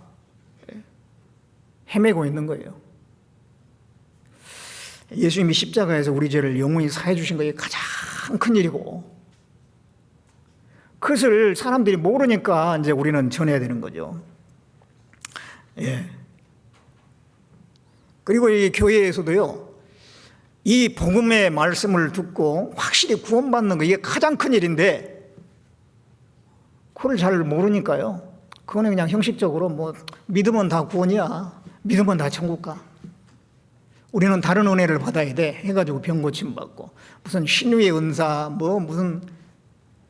A: 헤매고 있는 거예요. 예수님이 십자가에서 우리 죄를 영원히 사해 주신 것이 가장 큰 일이고, 그것을 사람들이 모르니까 이제 우리는 전해야 되는 거죠. 그리고 이 교회에서도요, 이 복음의 말씀을 듣고 확실히 구원받는 거, 이게 가장 큰 일인데, 그걸 잘 모르니까요. 그거는 그냥 형식적으로 뭐 믿으면 다 구원이야, 믿으면 다 천국 가, 우리는 다른 은혜를 받아야 돼 해가지고 병 고침 받고, 무슨 신유의 은사 뭐 무슨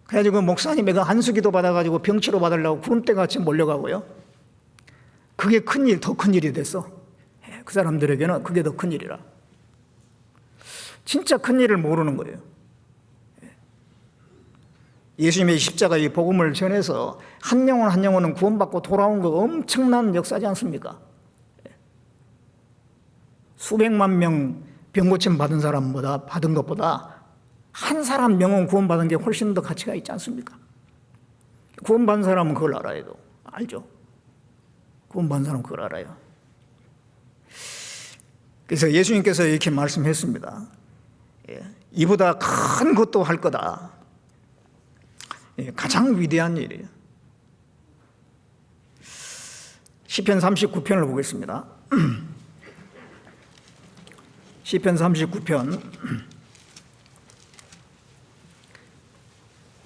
A: 그래가지고 목사님에게 한수기도 받아가지고 병치료 받으려고 구름대같이 몰려가고요. 그게 큰일, 더 큰 일이 됐어. 그 사람들에게는 그게 더 큰 일이라. 진짜 큰 일을 모르는 거예요. 예수님의 십자가 이 복음을 전해서 한 영혼 한 영혼은 구원받고 돌아온 거 엄청난 역사지 않습니까? 수백만 명 병고침 받은 사람보다 받은 것보다 한 사람 영혼 구원받은 게 훨씬 더 가치가 있지 않습니까? 구원받은 사람은 그걸 알아야 돼. 알죠? 구원받은 사람은 그걸 알아요. 그래서 예수님께서 이렇게 말씀했습니다. 이보다 큰 것도 할 거다. 가장 위대한 일이에요. 시편 39편을 보겠습니다. 시편 39편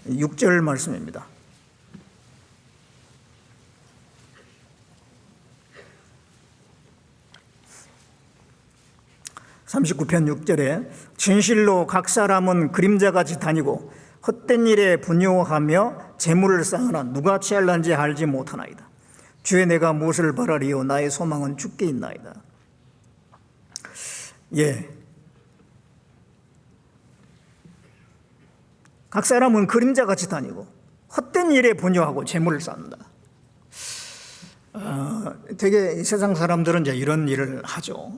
A: 6절 말씀입니다. (39편 6절에) 진실로 각 사람은 그림자같이 다니고 헛된 일에 분요하며 재물을 쌓으나 누가 취할런지 알지 못하나이다. 주의 내가 무엇을 바라리요 나의 소망은 주께 있나이다. 각 사람은 그림자같이 다니고 헛된 일에 분요하고 재물을 쌓는다. 되게 세상 사람들은 이제 이런 일을 하죠.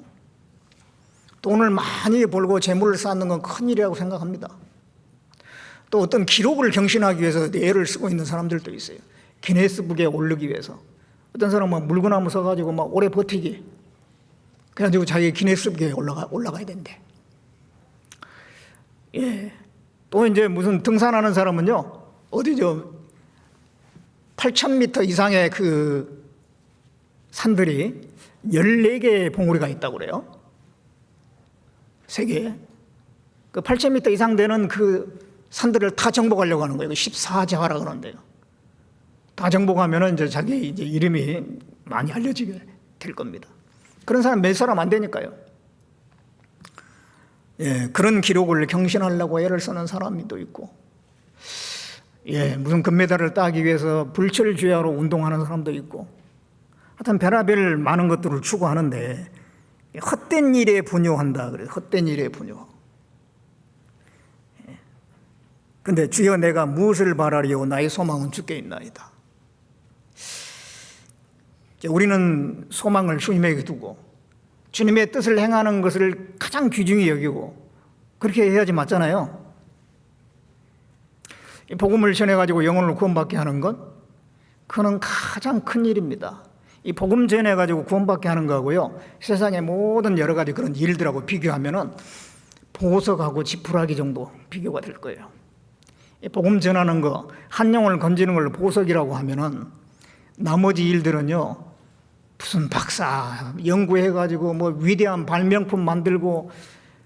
A: 돈을 많이 벌고 재물을 쌓는 건 큰일이라고 생각합니다. 또 어떤 기록을 경신하기 위해서 애를 쓰고 있는 사람들도 있어요. 기네스북에 오르기 위해서. 어떤 사람은 물구나무 서가지고 막 오래 버티기, 그래가지고 자기 기네스북에 올라가야 된대. 또 이제 무슨 등산하는 사람은요, 어디죠? 8,000m 이상의 그 산들이 14개의 봉우리가 있다고 그래요. 세계. 그 8,000m 이상 되는 그 산들을 다 정복하려고 하는 거예요. 14자화라 그러는데요. 다 정복하면은 이제 자기 이제 이름이 많이 알려지게 될 겁니다. 그런 사람 몇 사람 안 되니까요. 그런 기록을 경신하려고 애를 쓰는 사람이 또 있고, 무슨 금메달을 따기 위해서 불철주야로 운동하는 사람도 있고, 하여튼 별의별 많은 것들을 추구하는데 헛된 일에 분요한다 그래요. 헛된 일에 분요. 근데 주여 내가 무엇을 바라리요 나의 소망은 주께 있나이다. 우리는 소망을 주님에게 두고 주님의 뜻을 행하는 것을 가장 귀중히 여기고 그렇게 해야지 맞잖아요. 복음을 전해가지고 영혼을 구원받게 하는 것, 그건 가장 큰 일입니다. 이 복음 전해가지고 구원받게 하는 거하고요, 세상의 모든 여러 가지 그런 일들하고 비교하면은 보석하고 지푸라기 정도 비교가 될 거예요. 이 복음 전하는 거, 한 영혼을 건지는 걸 보석이라고 하면은 나머지 일들은요, 무슨 박사 연구해가지고 뭐 위대한 발명품 만들고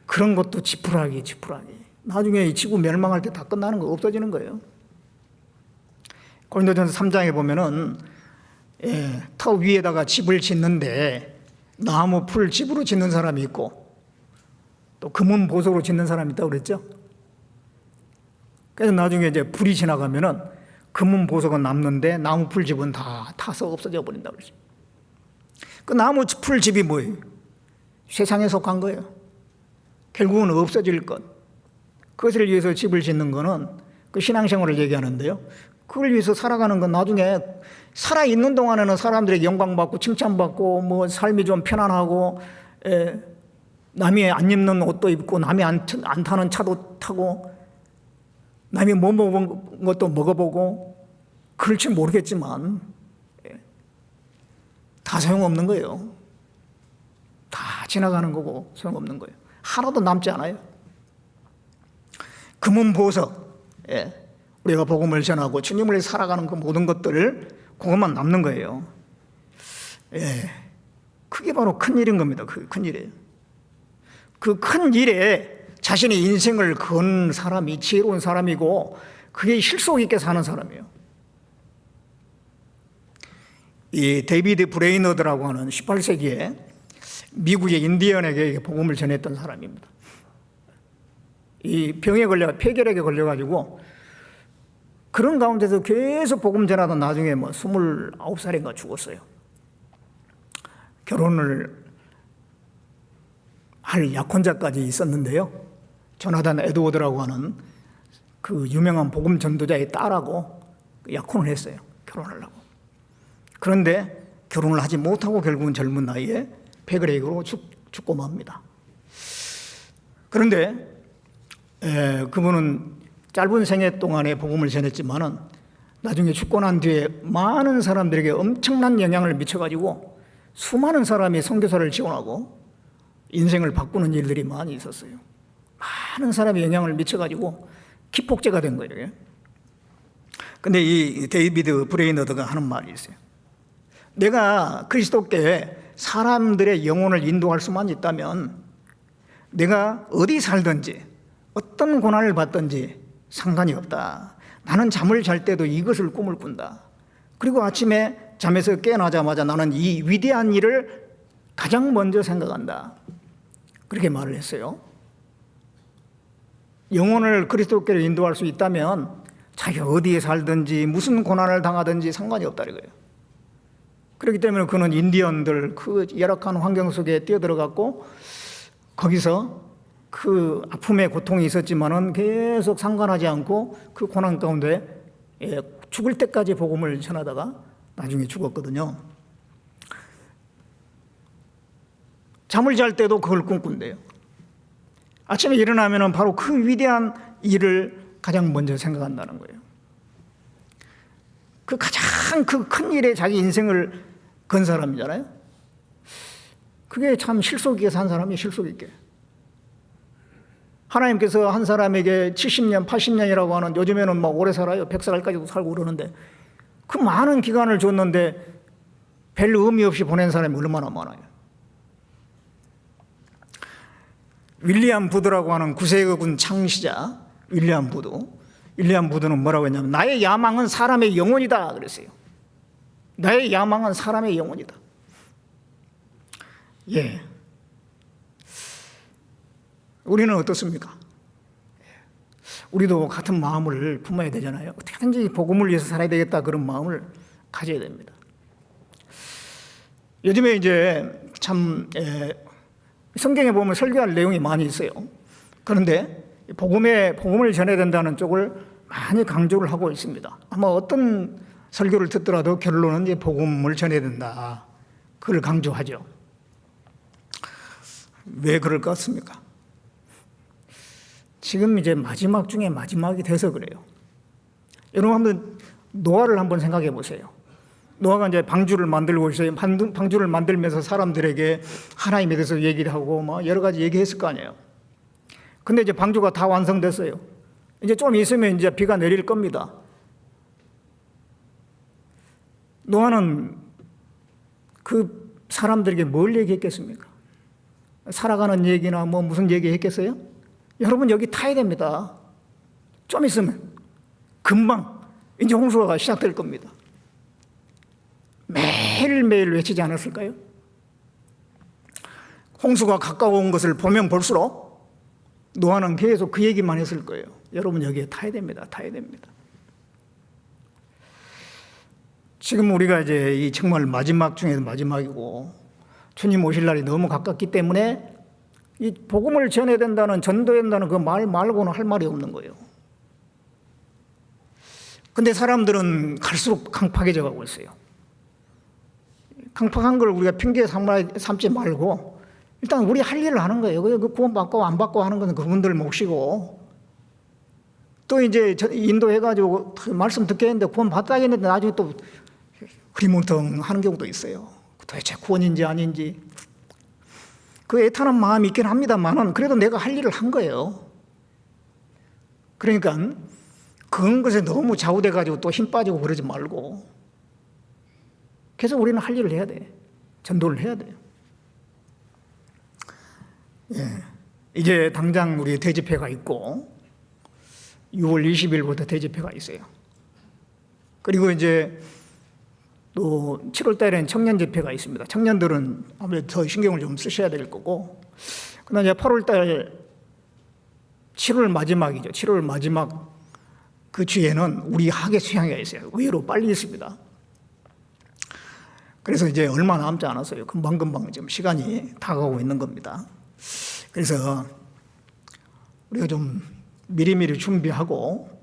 A: 그런 것도 지푸라기. 나중에 이 지구 멸망할 때 다 끝나는 거, 없어지는 거예요. 고린도전서 3장에 보면은 터 위에다가 집을 짓는데 나무 풀 집으로 짓는 사람이 있고 또 금은 보석으로 짓는 사람이 있다고 그랬죠. 그래서 나중에 이제 불이 지나가면은 금은 보석은 남는데 나무 풀 집은 다 타서 없어져 버린다고 그러죠. 그 나무 풀 집이 뭐예요? 세상에 속한 거예요. 결국은 없어질 것, 그것을 위해서 집을 짓는 것은 그 신앙생활을 얘기하는데요. 그걸 위해서 살아가는 건 나중에 살아있는 동안에는 사람들에게 영광받고 칭찬받고 뭐 삶이 좀 편안하고, 남이 안 입는 옷도 입고 남이 안 타는 차도 타고 남이 뭐 먹은 것도 먹어보고 그럴지 모르겠지만 다 소용없는 거예요. 다 지나가는 거고 소용없는 거예요. 하나도 남지 않아요. 금은보석, 우리가 복음을 전하고 주님을 살아가는 그 모든 것들, 그것만 남는 거예요. 그게 바로 큰 일인 겁니다. 그 큰 일이에요. 그 큰 일에 자신의 인생을 건 사람이 지혜로운 사람이고, 그게 실속 있게 사는 사람이에요. 이 데이비드 브레이너드라고 하는 18세기에 미국의 인디언에게 복음을 전했던 사람입니다. 이 병에 걸려 폐결핵에 걸려가지고 그런 가운데서 계속 복음 전하던 나중에 뭐 29살인가 죽었어요. 결혼을 할 약혼자까지 있었는데요. 조나단 에드워드라고 하는 그 유명한 복음 전도자의 딸하고 약혼을 했어요. 결혼하려고. 그런데 결혼을 하지 못하고 결국은 젊은 나이에 폐결핵으로 죽고 맙니다. 그런데 그분은 짧은 생애 동안에 복음을 전했지만은 나중에 죽고 난 뒤에 많은 사람들에게 엄청난 영향을 미쳐가지고 수많은 사람이 선교사를 지원하고 인생을 바꾸는 일들이 많이 있었어요. 많은 사람이 영향을 미쳐가지고 기폭제가 된 거예요. 근데 이 데이비드 브레이너드가 하는 말이 있어요. 내가 그리스도께 사람들의 영혼을 인도할 수만 있다면 내가 어디 살든지 어떤 고난을 받든지 상관이 없다. 나는 잠을 잘 때도 이것을 꿈을 꾼다. 그리고 아침에 잠에서 깨어나자마자 나는 이 위대한 일을 가장 먼저 생각한다. 그렇게 말을 했어요. 영혼을 그리스도께로 인도할 수 있다면 자기가 어디에 살든지 무슨 고난을 당하든지 상관이 없다 이거예요. 그렇기 때문에 그는 인디언들 그 열악한 환경 속에 뛰어들어갔고 거기서 그 아픔의 고통이 있었지만은 계속 상관하지 않고 그 고난 가운데 죽을 때까지 복음을 전하다가 나중에 죽었거든요. 잠을 잘 때도 그걸 꿈꾼대요. 아침에 일어나면은 바로 그 위대한 일을 가장 먼저 생각한다는 거예요. 그 가장 그 큰 일에 자기 인생을 건 사람이잖아요. 그게 참 실속 있게 산 사람이 실속 있게. 하나님께서 한 사람에게 70년, 80년이라고 하는, 요즘에는 막 오래 살아요. 100살까지도 살고 그러는데 그 많은 기간을 줬는데 별 의미 없이 보낸 사람이 얼마나 많아요. 윌리엄 부드라고 하는 구세군 창시자 윌리엄 부드는 뭐라고 했냐면 나의 야망은 사람의 영혼이다 그랬어요. 나의 야망은 사람의 영혼이다. 우리는 어떻습니까? 우리도 같은 마음을 품어야 되잖아요. 어떻게든지 복음을 위해서 살아야 되겠다 그런 마음을 가져야 됩니다. 요즘에 이제 참 성경에 보면 설교할 내용이 많이 있어요. 그런데 복음을 전해야 된다는 쪽을 많이 강조를 하고 있습니다. 아마 어떤 설교를 듣더라도 결론은 이제 복음을 전해야 된다. 그걸 강조하죠. 왜 그럴 것 같습니까? 지금 이제 마지막 중에 마지막이 돼서 그래요. 여러분 한번 노아를 한번 생각해 보세요. 노아가 이제 방주를 만들고 있어요. 방주를 만들면서 사람들에게 하나님에 대해서 얘기를 하고 막 여러 가지 얘기했을 거 아니에요. 근데 이제 방주가 다 완성됐어요. 이제 좀 있으면 이제 비가 내릴 겁니다. 노아는 그 사람들에게 뭘 얘기했겠습니까? 살아가는 얘기나 뭐 무슨 얘기 했겠어요? 여러분 여기 타야 됩니다. 좀 있으면 금방 이제 홍수가 시작될 겁니다. 매일매일 외치지 않았을까요? 홍수가 가까워온 것을 보면 볼수록 노아는 계속 그 얘기만 했을 거예요. 여러분 여기에 타야 됩니다. 타야 됩니다. 지금 우리가 이제 이 정말 마지막 중에 마지막이고 주님 오실 날이 너무 가깝기 때문에 이 복음을 전해야 된다는, 전도해야 된다는 그 말 말고는 할 말이 없는 거예요. 근데 사람들은 갈수록 강팍해져 가고 있어요. 강팍한 걸 우리가 핑계 삼지 말고 일단 우리 할 일을 하는 거예요. 그 구원 받고 안 받고 하는 건 그분들 몫이고, 또 이제 인도해가지고 말씀 듣겠는데 구원 받다 했는데 나중에 또 흐리멍텅 하는 경우도 있어요. 도대체 구원인지 아닌지. 그 애타는 마음이 있긴 합니다만은 그래도 내가 할 일을 한 거예요. 그러니까 그런 것에 너무 좌우돼가지고 또 힘 빠지고 그러지 말고 계속 우리는 할 일을 해야 돼. 전도를 해야 돼요. 예. 이제 당장 우리 대집회가 있고 6월 20일부터 대집회가 있어요. 그리고 이제 또 7월 달에는 청년 집회가 있습니다. 청년들은 아무래도 더 신경을 좀 쓰셔야 될 거고, 그다음에 이제 8월 달 7월 마지막이죠. 7월 마지막 그 주에는 우리 학예 수양회가 있어요. 의외로 빨리 있습니다. 그래서 이제 얼마 남지 않았어요. 금방금방 지금 시간이 다가오고 있는 겁니다. 그래서 우리가 좀 미리미리 준비하고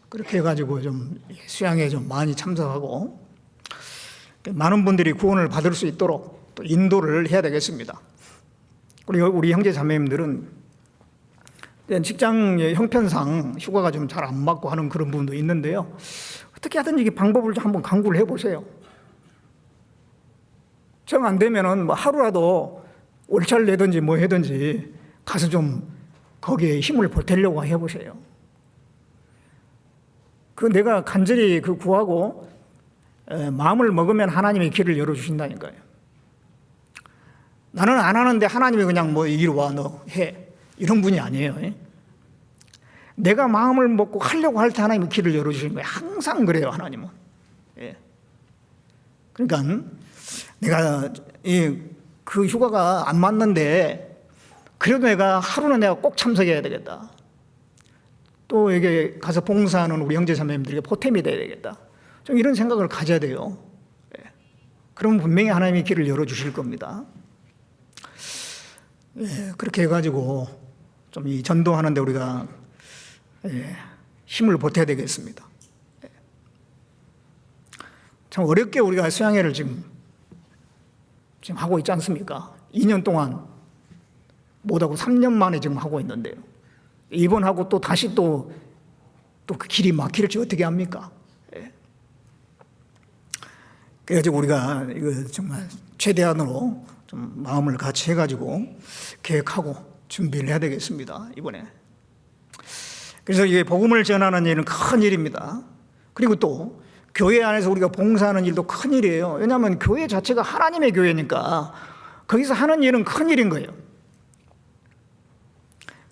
A: 그렇게 해가지고 좀 수양회에 좀 많이 참석하고 많은 분들이 구원을 받을 수 있도록 또 인도를 해야 되겠습니다. 그리고 우리 형제 자매님들은 직장 형편상 휴가가 좀 잘 안 맞고 하는 그런 부분도 있는데요. 어떻게 하든지 방법을 좀 한번 강구를 해보세요. 정 안 되면은 뭐 하루라도 월차를 내든지 뭐 하든지 가서 좀 거기에 힘을 보태려고 해보세요. 그 내가 간절히 그 구하고 마음을 먹으면 하나님이 길을 열어주신다니까요. 나는 안 하는데 하나님이 그냥 뭐 이리 와 너 해 이런 분이 아니에요. 내가 마음을 먹고 하려고 할 때 하나님이 길을 열어주시는 거예요. 항상 그래요, 하나님은. 그러니까 내가 그 휴가가 안 맞는데 그래도 내가 하루는 내가 꼭 참석해야 되겠다. 또 여기 가서 봉사하는 우리 형제 자매님들에게 보탬이 돼야 되겠다. 좀 이런 생각을 가져야 돼요. 그러면 분명히 하나님이 길을 열어주실 겁니다. 그렇게 해가지고 좀 이 전도하는데 우리가 힘을 보태야 되겠습니다. 참 어렵게 우리가 수양회를 지금 하고 있지 않습니까? 2년 동안 못하고 3년 만에 지금 하고 있는데요. 이번하고 또 다시 또 그 길이 막힐지 어떻게 합니까? 그래가지고 우리가 이거 정말 최대한으로 좀 마음을 같이 해가지고 계획하고 준비를 해야 되겠습니다, 이번에. 그래서 이게 복음을 전하는 일은 큰 일입니다. 그리고 또 교회 안에서 우리가 봉사하는 일도 큰 일이에요. 왜냐하면 교회 자체가 하나님의 교회니까 거기서 하는 일은 큰 일인 거예요.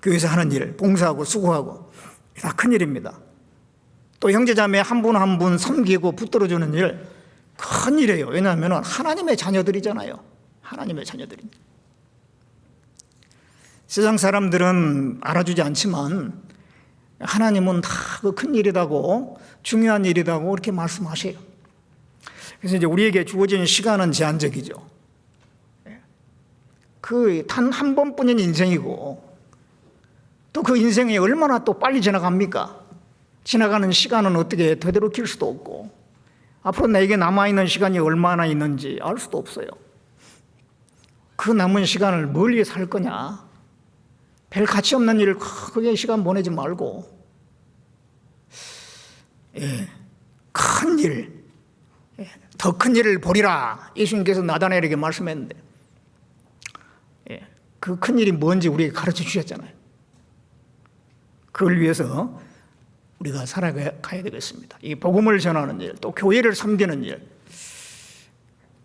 A: 교회에서 하는 일, 봉사하고 수고하고 다 큰 일입니다. 또 형제자매 한 분 한 분 섬기고 붙들어주는 일, 큰 일이에요. 왜냐하면 하나님의 자녀들이잖아요. 하나님의 자녀들이. 세상 사람들은 알아주지 않지만 하나님은 다 그 큰 일이라고, 중요한 일이라고 이렇게 말씀하셔요. 그래서 이제 우리에게 주어진 시간은 제한적이죠. 그 단 한 번뿐인 인생이고, 또 그 인생이 얼마나 또 빨리 지나갑니까? 지나가는 시간은 어떻게 되도록일 수도 없고, 앞으로 나에게 남아있는 시간이 얼마나 있는지 알 수도 없어요. 그 남은 시간을 뭘 위해 살 거냐? 별 가치 없는 일을 크게 시간 보내지 말고, 큰 일, 더 큰 일을 보리라. 예수님께서 나다나엘에게 말씀했는데, 그 큰 일이 뭔지 우리에게 가르쳐 주셨잖아요. 그걸 위해서 우리가 살아가야 되겠습니다. 이 복음을 전하는 일, 또 교회를 섬기는 일,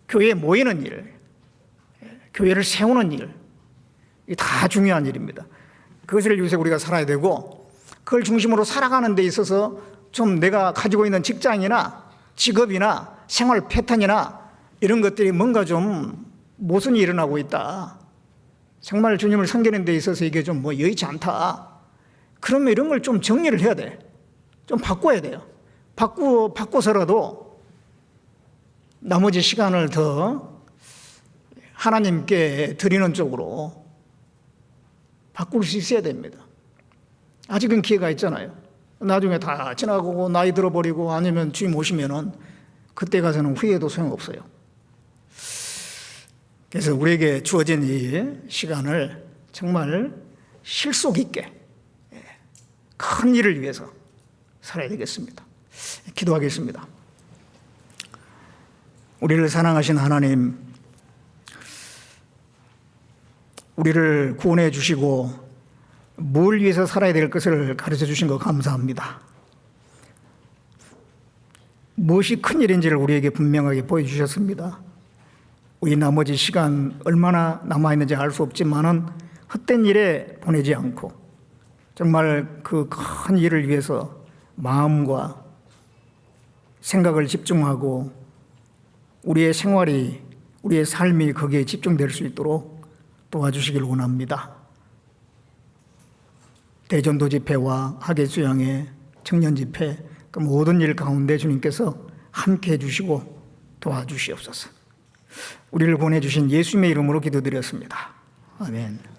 A: 교회에 모이는 일, 교회를 세우는 일, 이게 다 중요한 일입니다. 그것을 위해서 우리가 살아야 되고, 그걸 중심으로 살아가는 데 있어서 좀 내가 가지고 있는 직장이나 직업이나 생활 패턴이나 이런 것들이 뭔가 좀 모순이 일어나고 있다. 정말 주님을 섬기는 데 있어서 이게 좀 뭐 여의치 않다. 그러면 이런 걸 좀 정리를 해야 돼. 좀 바꿔야 돼요. 바꿔서라도 나머지 시간을 더 하나님께 드리는 쪽으로 바꿀 수 있어야 됩니다. 아직은 기회가 있잖아요. 나중에 다 지나가고 나이 들어버리고 아니면 주님 오시면은 그때 가서는 후회해도 소용없어요. 그래서 우리에게 주어진 이 시간을 정말 실속 있게 큰 일을 위해서 살아야 되겠습니다. 기도하겠습니다. 우리를 사랑하신 하나님, 우리를 구원해 주시고 뭘 위해서 살아야 될 것을 가르쳐 주신 거 감사합니다. 무엇이 큰 일인지를 우리에게 분명하게 보여주셨습니다. 우리 나머지 시간 얼마나 남아있는지 알 수 없지만은 헛된 일에 보내지 않고 정말 그 큰 일을 위해서 마음과 생각을 집중하고 우리의 생활이, 우리의 삶이 거기에 집중될 수 있도록 도와주시길 원합니다. 대전도 집회와 학예 수양회, 청년 집회, 그 모든 일 가운데 주님께서 함께 해주시고 도와주시옵소서. 우리를 보내주신 예수님의 이름으로 기도드렸습니다. 아멘.